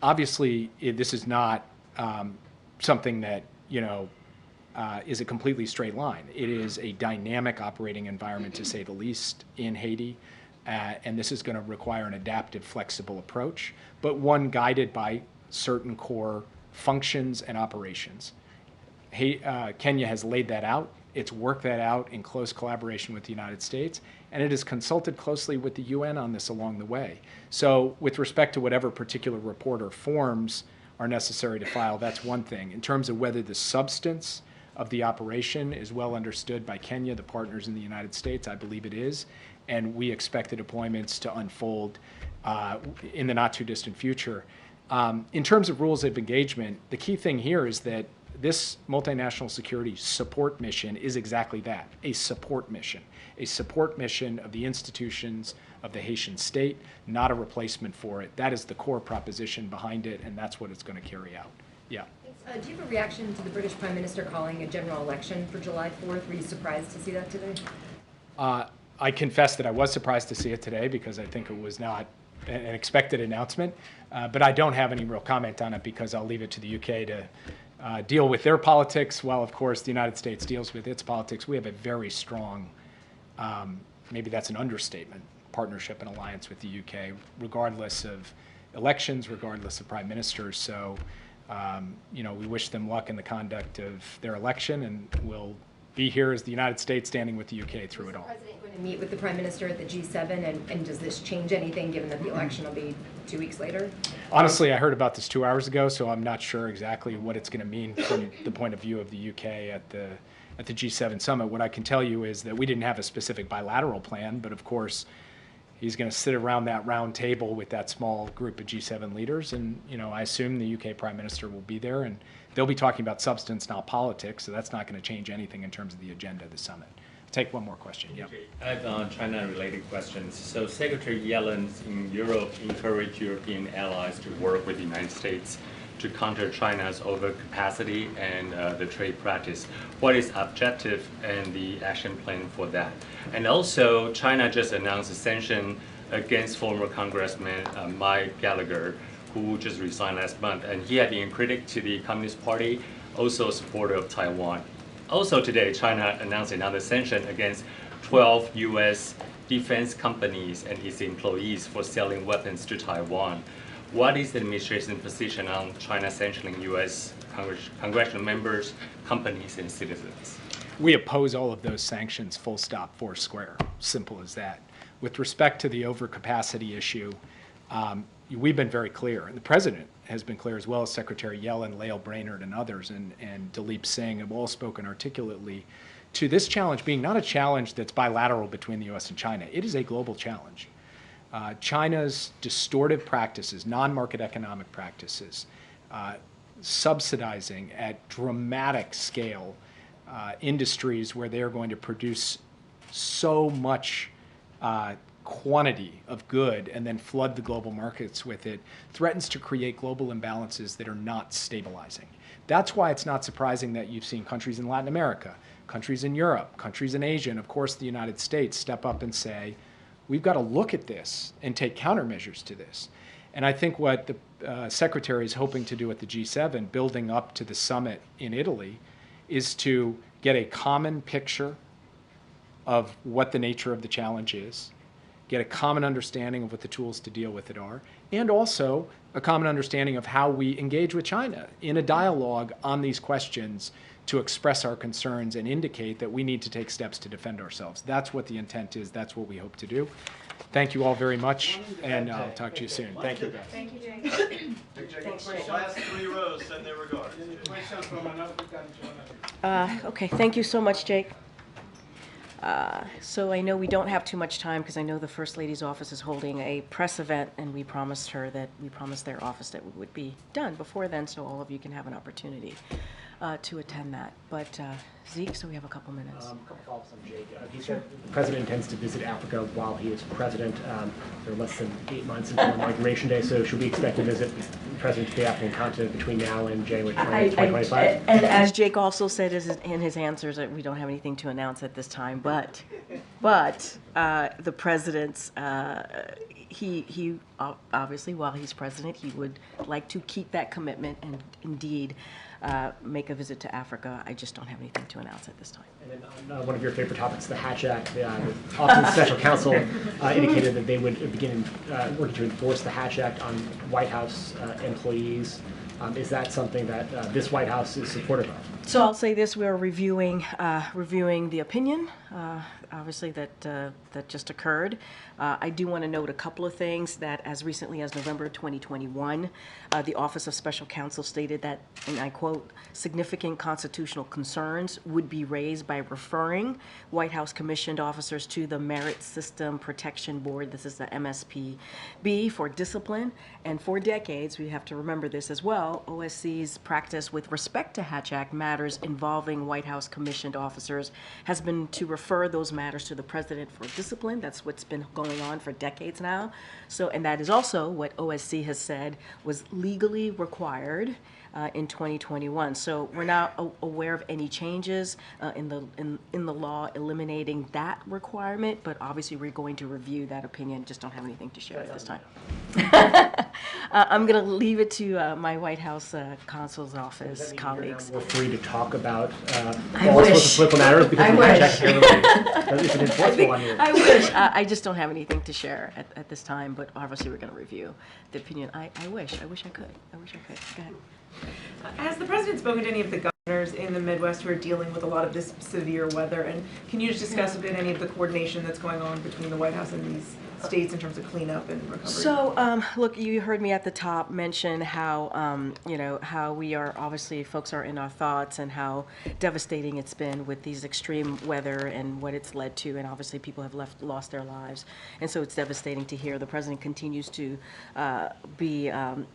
Obviously, this is not something that, is a completely straight line. It is a dynamic operating environment, to say the least, in Haiti. And this is going to require an adaptive, flexible approach, but one guided by certain core functions and operations. Kenya has laid that out. It's worked that out in close collaboration with the United States, and it has consulted closely with the UN on this along the way. So with respect to whatever particular report or forms are necessary to file, that's one thing. In terms of whether the substance of the operation is well understood by Kenya, the partners in the United States, I believe it is. And we expect the deployments to unfold in the not too distant future. In terms of rules of engagement, the key thing here is that this multinational security support mission is exactly that, a support mission of the institutions of the Haitian state, not a replacement for it. That is the core proposition behind it, and that's what it's going to carry out. Yeah. Do you have a reaction to the British Prime Minister calling a general election for July 4th? Were you surprised to see that today? I confess that I was surprised to see it today because I think it was not an expected announcement, but I don't have any real comment on it because I'll leave it to the UK to deal with their politics, while of course the United States deals with its politics. We have a very strong, maybe that's an understatement, partnership and alliance with the UK, regardless of elections, regardless of prime ministers. So, we wish them luck in the conduct of their election, and we'll be here as the United States standing with the UK through it all. Is the President going to meet with the Prime Minister at the G7, and does this change anything given that the election will be 2 weeks later? Honestly, I heard about this 2 hours ago, so I'm not sure exactly what it's going to mean from the point of view of the UK at the G7 summit. What I can tell you is that we didn't have a specific bilateral plan, but of course he's going to sit around that round table with that small group of G7 leaders, and I assume the UK Prime Minister will be there, and they'll be talking about substance, not politics, so that's not going to change anything in terms of the agenda of the summit. Take one more question. Yep. I have China-related questions. So Secretary Yellen in Europe encouraged European allies to work with the United States to counter China's overcapacity and the trade practice. What is objective and the action plan for that? And also, China just announced a sanction against former Congressman Mike Gallagher, who just resigned last month, and he had been a critic to the Communist Party, also a supporter of Taiwan. Also today, China announced another sanction against 12 U.S. defense companies and its employees for selling weapons to Taiwan. What is the administration's position on China sanctioning U.S. congressional members, companies, and citizens? we oppose all of those sanctions, full stop, four square. Simple as that. With respect to the overcapacity issue, we've been very clear, and the president has been clear, as well as Secretary Yellen, Lael Brainerd, and others, and Dalip Singh have all spoken articulately to this challenge being not a challenge that's bilateral between the U.S. and China. It is a global challenge. China's distortive practices, non-market economic practices, subsidizing at dramatic scale industries where they're going to produce so much quantity of good and then flood the global markets with it, threatens to create global imbalances that are not stabilizing. That's why it's not surprising that you've seen countries in Latin America, countries in Europe, countries in Asia, and of course the United States step up and say, we've got to look at this and take countermeasures to this. And I think what the Secretary is hoping to do at the G7, building up to the summit in Italy, is to get a common picture of what the nature of the challenge is, get a common understanding of what the tools to deal with it are, and also a common understanding of how we engage with China in a dialogue on these questions to express our concerns and indicate that we need to take steps to defend ourselves. That's what the intent is. That's what we hope to do. Thank you all very much, and I'll talk to you soon. Thank you, guys. Thank you, Jake. Thanks, Jake. Last three rows, send their regards. Okay, thank you so much, Jake. So I know we don't have too much time because I know the First Lady's office is holding a press event, and we promised their office that we would be done before then, so all of you can have an opportunity to attend that. But Zeke, so we have a couple minutes. A couple follow-ups on Jake. He said the president intends to visit Africa while he is president. There are less than 8 months until Inauguration Day, so should we expect to visit the president to the African continent between now and January 2025? And as Jake also said in his answers, we don't have anything to announce at this time, but the president's, he obviously, while he's president, he would like to keep that commitment and indeed make a visit to Africa. I just don't have anything to announce at this time. And then on one of your favorite topics, the Hatch Act, the Office of Special Counsel indicated that they would begin working to enforce the Hatch Act on White House employees. Is that something that this White House is supportive of? So I'll say this: we're reviewing the opinion, obviously that just occurred. I do want to note a couple of things that, as recently as November 2021, the Office of Special Counsel stated that, and I quote, "significant constitutional concerns would be raised by referring White House commissioned officers to the Merit System Protection Board." This is the MSPB for discipline. And for decades, we have to remember this as well, OSC's practice with respect to Hatch Act matters involving White House commissioned officers has been to refer those matters to the president for discipline. That's what's been going on for decades now. So, and that is also what OSC has said was legally required in 2021. So we're not aware of any changes in the law eliminating that requirement, but obviously we're going to review that opinion. Just don't have anything to share at this time. I'm going to leave it to my White House counsel's office colleagues. We're free to talk about all sorts of political matters because the Hatch Act isn't enforceable on you. I wish. I just don't have anything to share at this time, but obviously we're going to review the opinion. I wish I could. Go ahead. Has the president spoken to any of the governors in the Midwest who are dealing with a lot of this severe weather? And can you just discuss a bit any of the coordination that's going on between the White House and these states in terms of cleanup and recovery? So, look, you heard me at the top mention how, how we are, obviously, folks are in our thoughts and how devastating it's been with these extreme weather and what it's led to. And obviously, people have lost their lives. And so it's devastating to hear. The president continues to be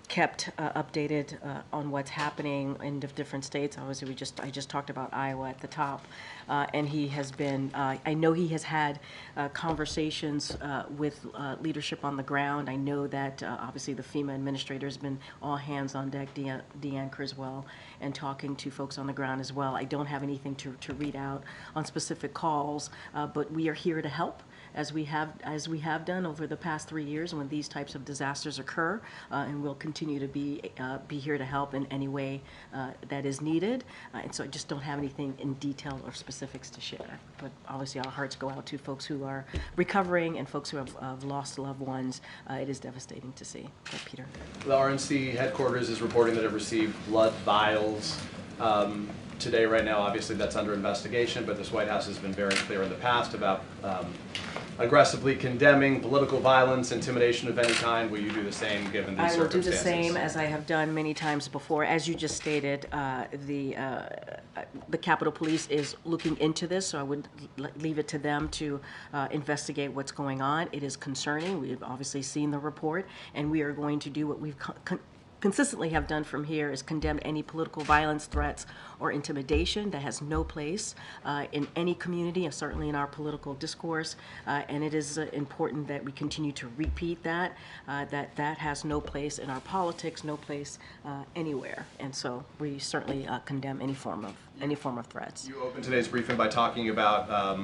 kept updated on what's happening in different states. Obviously, I just talked about Iowa at the top. And he has been, I know he has had conversations with leadership on the ground. I know that obviously the FEMA administrator has been all hands on deck, Deanne Criswell, and talking to folks on the ground as well. I don't have anything to read out on specific calls, but we are here to help, as we have done over the past 3 years when these types of disasters occur, and we'll continue to be here to help in any way that is needed. And so I just don't have anything in detail or specifics to share. But obviously our hearts go out to folks who are recovering and folks who have lost loved ones. It is devastating to see. Peter. The RNC headquarters is reporting that it received blood vials today, right now, obviously that's under investigation, but this White House has been very clear in the past about aggressively condemning political violence, intimidation of any kind. Will you do the same given these I will do circumstances? the same as I have done many times before. As you just stated, the Capitol Police is looking into this, so I would leave it to them to investigate what's going on. It is concerning. We've obviously seen the report, and we are going to do what we've consistently have done from here is condemn any political violence, threats, or intimidation that has no place in any community, and certainly in our political discourse. And it is important that we continue to repeat that, that has no place in our politics, no place anywhere. And so we certainly condemn any form of threats. You opened today's briefing by talking about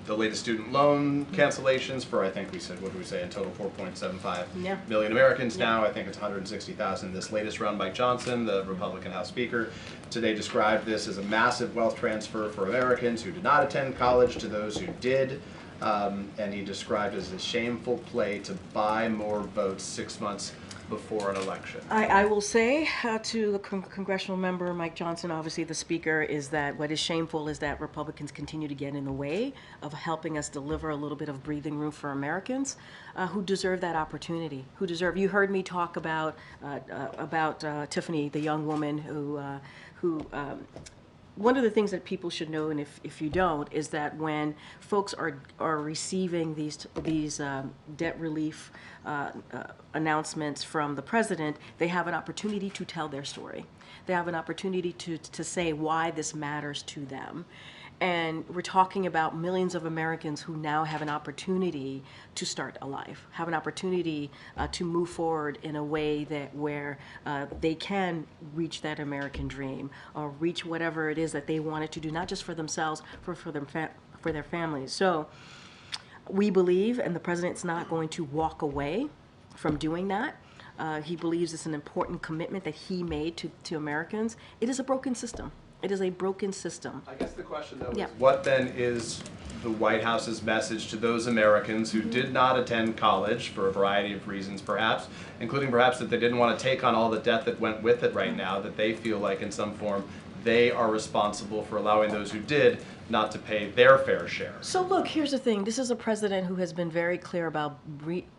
the latest student loan cancellations for, I think we said, what did we say, in total 4.75 million Americans now. I think it's 160,000. This latest round, Mike Johnson, the Republican House Speaker, today described this as a massive wealth transfer for Americans who did not attend college to those who did. And he described it as a shameful play to buy more votes 6 months before an election. I will say to the congressional member Mike Johnson, obviously the speaker, is that what is shameful is that Republicans continue to get in the way of helping us deliver a little bit of breathing room for Americans who deserve that opportunity, you heard me talk about Tiffany, the young woman who one of the things that people should know, and if you don't, is that when folks are receiving these debt relief announcements from the president, they have an opportunity to tell their story. They have an opportunity to say why this matters to them. And we're talking about millions of Americans who now have an opportunity to start a life, have an opportunity to move forward in a way where they can reach that American dream or reach whatever it is that they wanted to do, not just for themselves, for their families. So we believe, and the president's not going to walk away from doing that. He believes it's an important commitment that he made to Americans. It is a broken system. It is a broken system. I guess the question, though, is what then is the White House's message to those Americans who did not attend college for a variety of reasons, perhaps, including perhaps that they didn't want to take on all the debt that went with it right now, that they feel like in some form they are responsible for allowing those who did not to pay their fair share? So look, here's the thing. This is a president who has been very clear about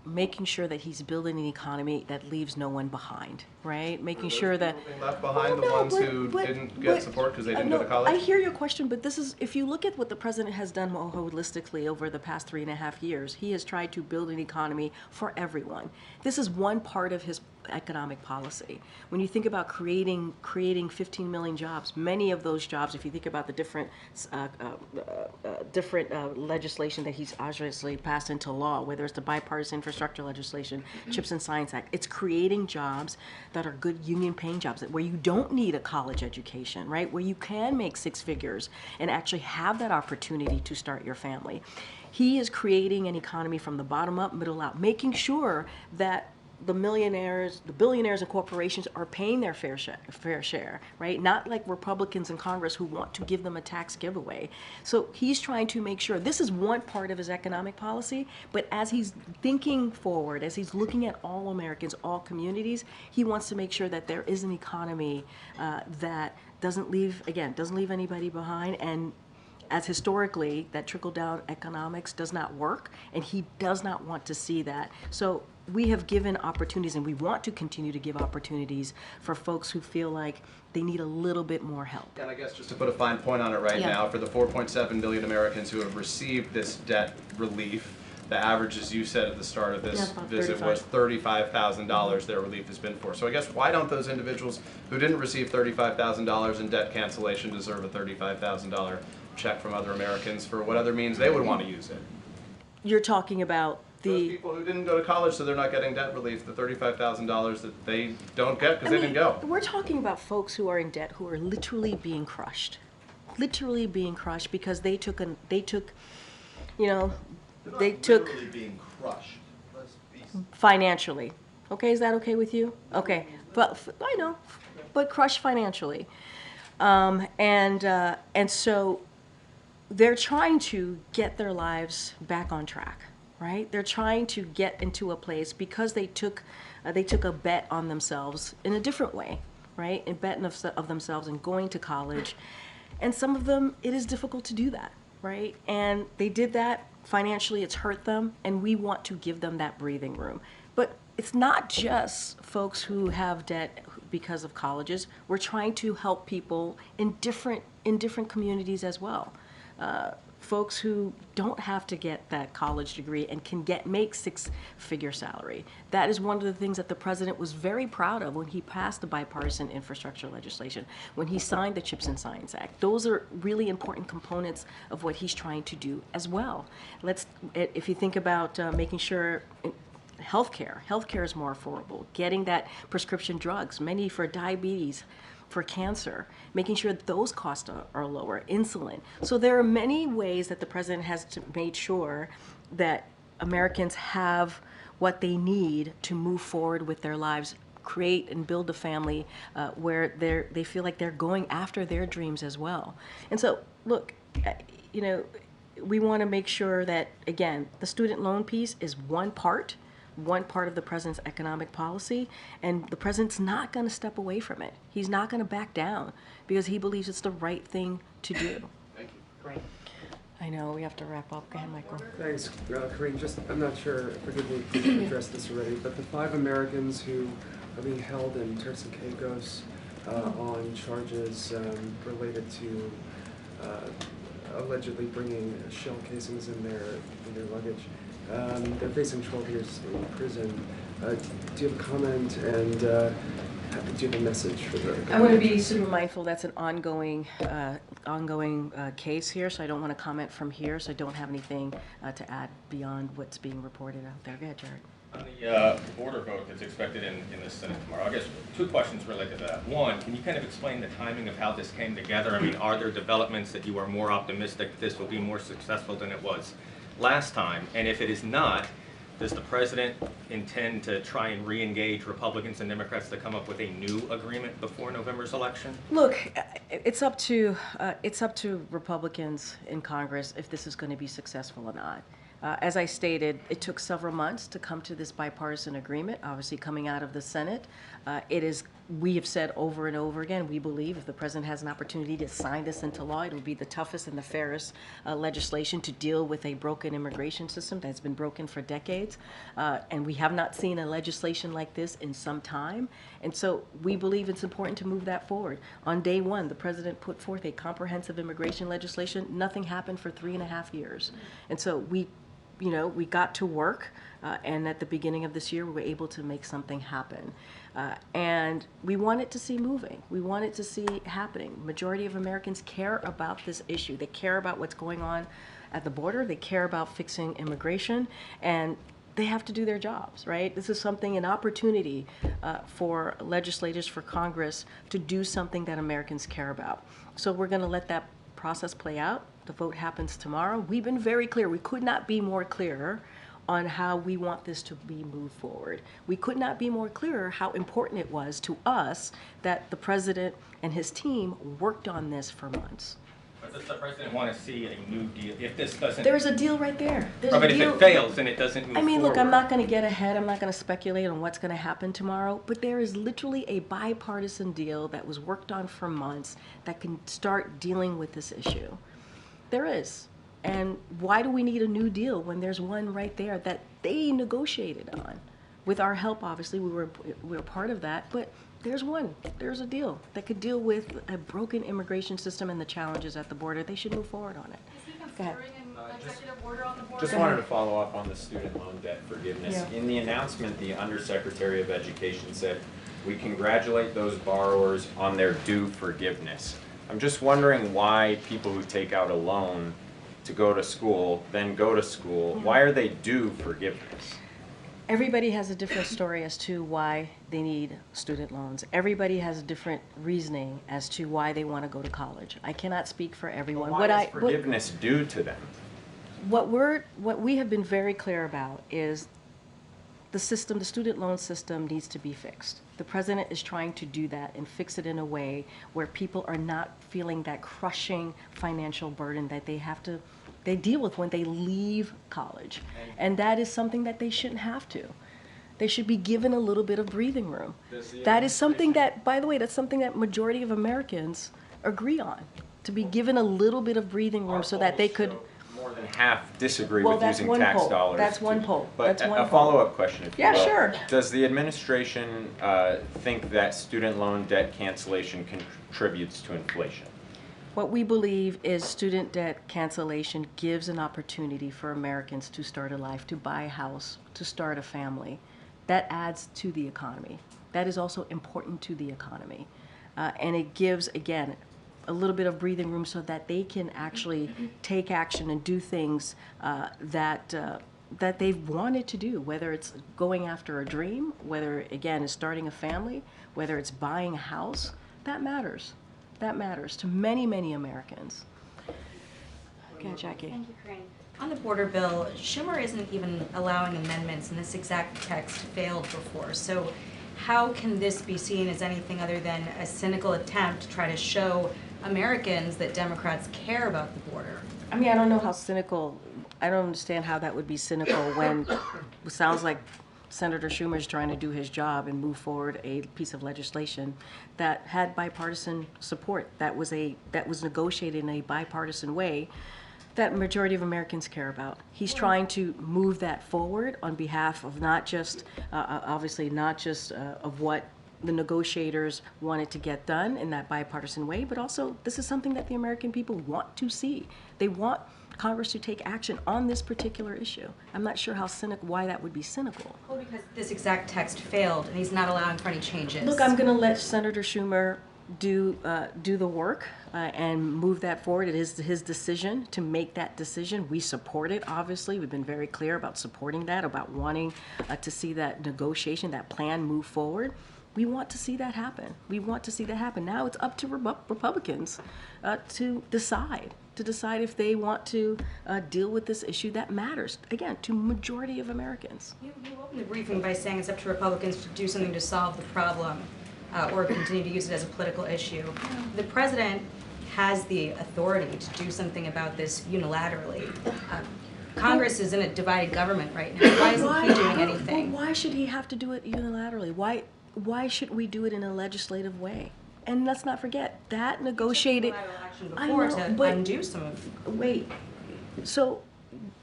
making sure that he's building an economy that leaves no one behind, right? Making sure that being left behind, the ones who didn't get support because they didn't go to college? I hear your question, but this is, if you look at what the president has done more holistically over the past 3.5 years, he has tried to build an economy for everyone. This is one part of his economic policy. When you think about creating 15 million jobs, many of those jobs, if you think about the different legislation that he's obviously passed into law, whether it's the bipartisan infrastructure legislation, CHIPS and Science Act, it's creating jobs that are good union-paying jobs, where you don't need a college education, right? Where you can make 6 figures and actually have that opportunity to start your family. He is creating an economy from the bottom up, middle out, making sure that the millionaires, the billionaires and corporations are paying their fair share, right? Not like Republicans in Congress who want to give them a tax giveaway. So he's trying to make sure, this is one part of his economic policy, but as he's thinking forward, as he's looking at all Americans, all communities, he wants to make sure that there is an economy that doesn't leave anybody behind. And as historically, that trickle-down economics does not work, and he does not want to see that. So we have given opportunities, and we want to continue to give opportunities for folks who feel like they need a little bit more help. And I guess just to put a fine point on it right now, for the 4.7 million Americans who have received this debt relief, the average, as you said at the start of this visit, was $35,000 their relief has been for. So I guess why don't those individuals who didn't receive $35,000 in debt cancellation deserve a $35,000 check from other Americans for what other means they would want to use it? You're talking about those people who didn't go to college, so they're not getting debt relief, the $35,000 that they don't get because they didn't go. We're talking about folks who are in debt who are literally being crushed because they took Literally being crushed. Financially. Okay, is that okay with you? Okay, but I know, but crushed financially, and so they're trying to get their lives back on track. Right? They're trying to get into a place because they took a bet on themselves in a different way, right? A bet of themselves in going to college, And some of them, it is difficult to do that, right? And they did that. Financially, it's hurt them, and we want to give them that breathing room. But it's not just folks who have debt because of colleges. We're trying to help people in different communities as well. Folks who don't have to get that college degree and can make six-figure salary. That is one of the things that the president was very proud of when he passed the bipartisan infrastructure legislation, when he signed the CHIPS and Science Act. Those are really important components of what he's trying to do as well. If you think about making sure healthcare is more affordable, getting that prescription drugs, many for diabetes, for cancer, making sure that those costs are lower, insulin. So there are many ways that the president has made sure that Americans have what they need to move forward with their lives, create and build a family where they feel like they're going after their dreams as well. And so, look, we want to make sure that, again, the student loan piece is one part of the president's economic policy, and the president's not going to step away from it. He's not going to back down because he believes it's the right thing to do. Thank you. Great. I know, we have to wrap up. Go ahead, Michael. Thanks, Karine. I'm not sure, forgive me if you addressed this already, but the 5 Americans who are being held in Turks and Caicos on charges related to allegedly bringing shell casings in their luggage. They're facing 12 years in prison. Do you have a comment, and do you have a message for them? I want to be super mindful that's an ongoing case here, so I don't want to comment from here, so I don't have anything to add beyond what's being reported out there. Go ahead, Jared. On the border vote that's expected in the Senate tomorrow, I guess 2 questions related to that. One, can you kind of explain the timing of how this came together? I mean, are there developments that you are more optimistic that this will be more successful than it was last time? And if it is not, does the president intend to try and re-engage Republicans and Democrats to come up with a new agreement before November's election? Look, it's up to Republicans in Congress if this is going to be successful or not. As I stated, it took several months to come to this bipartisan agreement, obviously coming out of the Senate. We have said over and over again, we believe if the president has an opportunity to sign this into law, it will be the toughest and the fairest legislation to deal with a broken immigration system that's been broken for decades. And we have not seen a legislation like this in some time. And so we believe it's important to move that forward. On day one, the president put forth a comprehensive immigration legislation. Nothing happened for 3.5 years. And so we got to work, and at the beginning of this year, we were able to make something happen. And we wanted to see moving. We wanted to see happening. Majority of Americans care about this issue. They care about what's going on at the border. They care about fixing immigration, and they have to do their jobs, right? This is an opportunity for legislators, for Congress to do something that Americans care about. So we're going to let that process play out. The vote happens tomorrow. We've been very clear. We could not be more clear on how we want this to be moved forward. We could not be more clear how important it was to us that the president and his team worked on this for months. But does the president want to see a new deal? If this doesn't... There's a deal right there. But if it fails and it doesn't move forward... Look, I'm not going to get ahead. I'm not going to speculate on what's going to happen tomorrow. But there is literally a bipartisan deal that was worked on for months that can start dealing with this issue. There is. And why do we need a new deal when there's one right there that they negotiated on? With our help, obviously, we were part of that, but there's one. There's a deal that could deal with a broken immigration system and the challenges at the border. They should move forward on it. Go ahead. Just wanted to follow up on the student loan debt forgiveness. Yeah. In the announcement, the Undersecretary of Education said, "We congratulate those borrowers on their due forgiveness." I'm just wondering why people who take out a loan to go to school, then go to school, why are they due forgiveness? Everybody has a different story as to why they need student loans. Everybody has a different reasoning as to why they want to go to college. I cannot speak for everyone. But why is forgiveness due to them? What we have been very clear about is the student loan system needs to be fixed. The president is trying to do that and fix it in a way where people are not feeling that crushing financial burden that they deal with when they leave college. And that is something that they shouldn't have to. They should be given a little bit of breathing room. That is something that, by the way, that's something that majority of Americans agree on. to be given a little bit of breathing room so that they could. More than half disagree Well, with that's using one tax poll. dollars. That's one poll. But That's one a poll. follow-up question, if you Yeah, will. sure. Does the administration think that student loan debt cancellation contributes to inflation? What we believe is student debt cancellation gives an opportunity for Americans to start a life, to buy a house, to start a family. That adds to the economy. That is also important to the economy. And it gives, again, a little bit of breathing room so that they can actually take action and do things that they've wanted to do, whether it's going after a dream, whether, again, it's starting a family, whether it's buying a house. That matters. That matters to many, many Americans. Okay, Jackie. Thank you, Karine. On the border bill, Schumer isn't even allowing amendments, and this exact text failed before. So how can this be seen as anything other than a cynical attempt to try to show Americans that Democrats care about the border? I mean, I don't know how cynical, I don't understand how that would be cynical when it sounds like Senator Schumer is trying to do his job and move forward a piece of legislation that had bipartisan support, that was negotiated in a bipartisan way that majority of Americans care about. He's trying to move that forward on behalf of not just, obviously not just of what the negotiators wanted to get done in that bipartisan way, but also this is something that the American people want to see. They want Congress to take action on this particular issue. I'm not sure why that would be cynical. Well, because this exact text failed, and he's not allowing for any changes. Look, I'm going to let Senator Schumer do the work and move that forward. It is his decision to make that decision. We support it, obviously. We've been very clear about supporting that, about wanting to see that negotiation, that plan move forward. We want to see that happen. We want to see that happen. Now it's up to Republicans to decide if they want to deal with this issue that matters, again, to majority of Americans. You opened the briefing by saying it's up to Republicans to do something to solve the problem or continue to use it as a political issue. The president has the authority to do something about this unilaterally. Congress is in a divided government right now. Why isn't he doing anything? Well, why should he have to do it unilaterally? Why should we do it in a legislative way? And let's not forget, that negotiated... Before to undo some of... Wait, so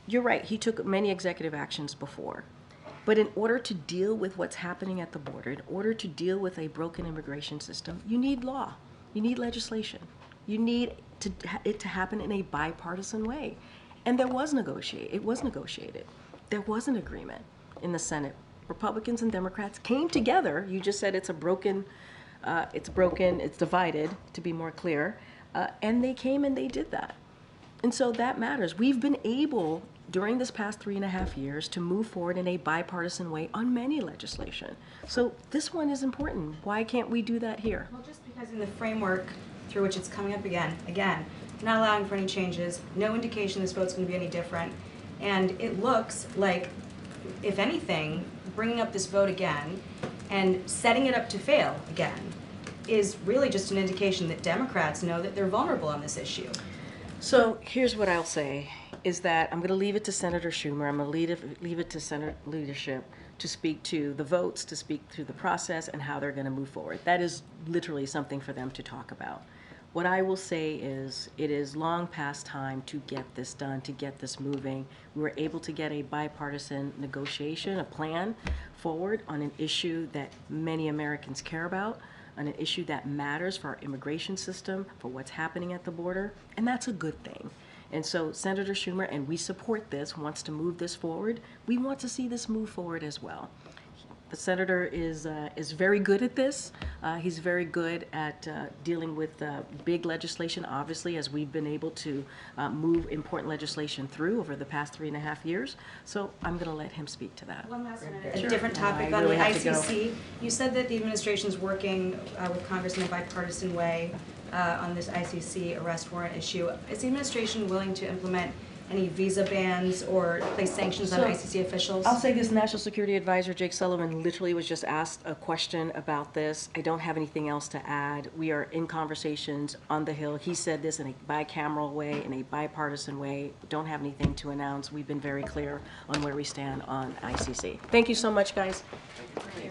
you're right, he took many executive actions before. But in order to deal with what's happening at the border, in order to deal with a broken immigration system, you need law, you need legislation. You need it to happen in a bipartisan way. And it was negotiated. There was an agreement in the Senate. Republicans and Democrats came together. You just said it's divided, to be more clear. And they came and they did that. And so that matters. We've been able, during this past 3.5 years, to move forward in a bipartisan way on many legislation. So this one is important. Why can't we do that here? Well, just because in the framework through which it's coming up again, not allowing for any changes, no indication this vote's going to be any different. And it looks like, if anything, bringing up this vote again and setting it up to fail again is really just an indication that Democrats know that they're vulnerable on this issue. So here's what I'll say, is that I'm going to leave it to Senator Schumer, I'm going to leave it to Senate leadership to speak to the votes, to speak through the process and how they're going to move forward. That is literally something for them to talk about. What I will say is it is long past time to get this done, to get this moving. We were able to get a bipartisan negotiation, a plan forward on an issue that many Americans care about, on an issue that matters for our immigration system, for what's happening at the border, and that's a good thing. And so Senator Schumer, and we support this, wants to move this forward. We want to see this move forward as well. The senator is very good at this. He's very good at dealing with big legislation, obviously, as we've been able to move important legislation through over the past 3.5 years. So I'm going to let him speak to that. One last one, a different topic on the ICC. You said that the administration's working with Congress in a bipartisan way on this ICC arrest warrant issue. Is the administration willing to implement any visa bans or place sanctions on ICC officials? I'll say this, National Security Advisor Jake Sullivan literally was just asked a question about this. I don't have anything else to add. We are in conversations on the Hill. He said this in a bicameral way, in a bipartisan way. Don't have anything to announce. We've been very clear on where we stand on ICC. Thank you so much, guys. Thank you.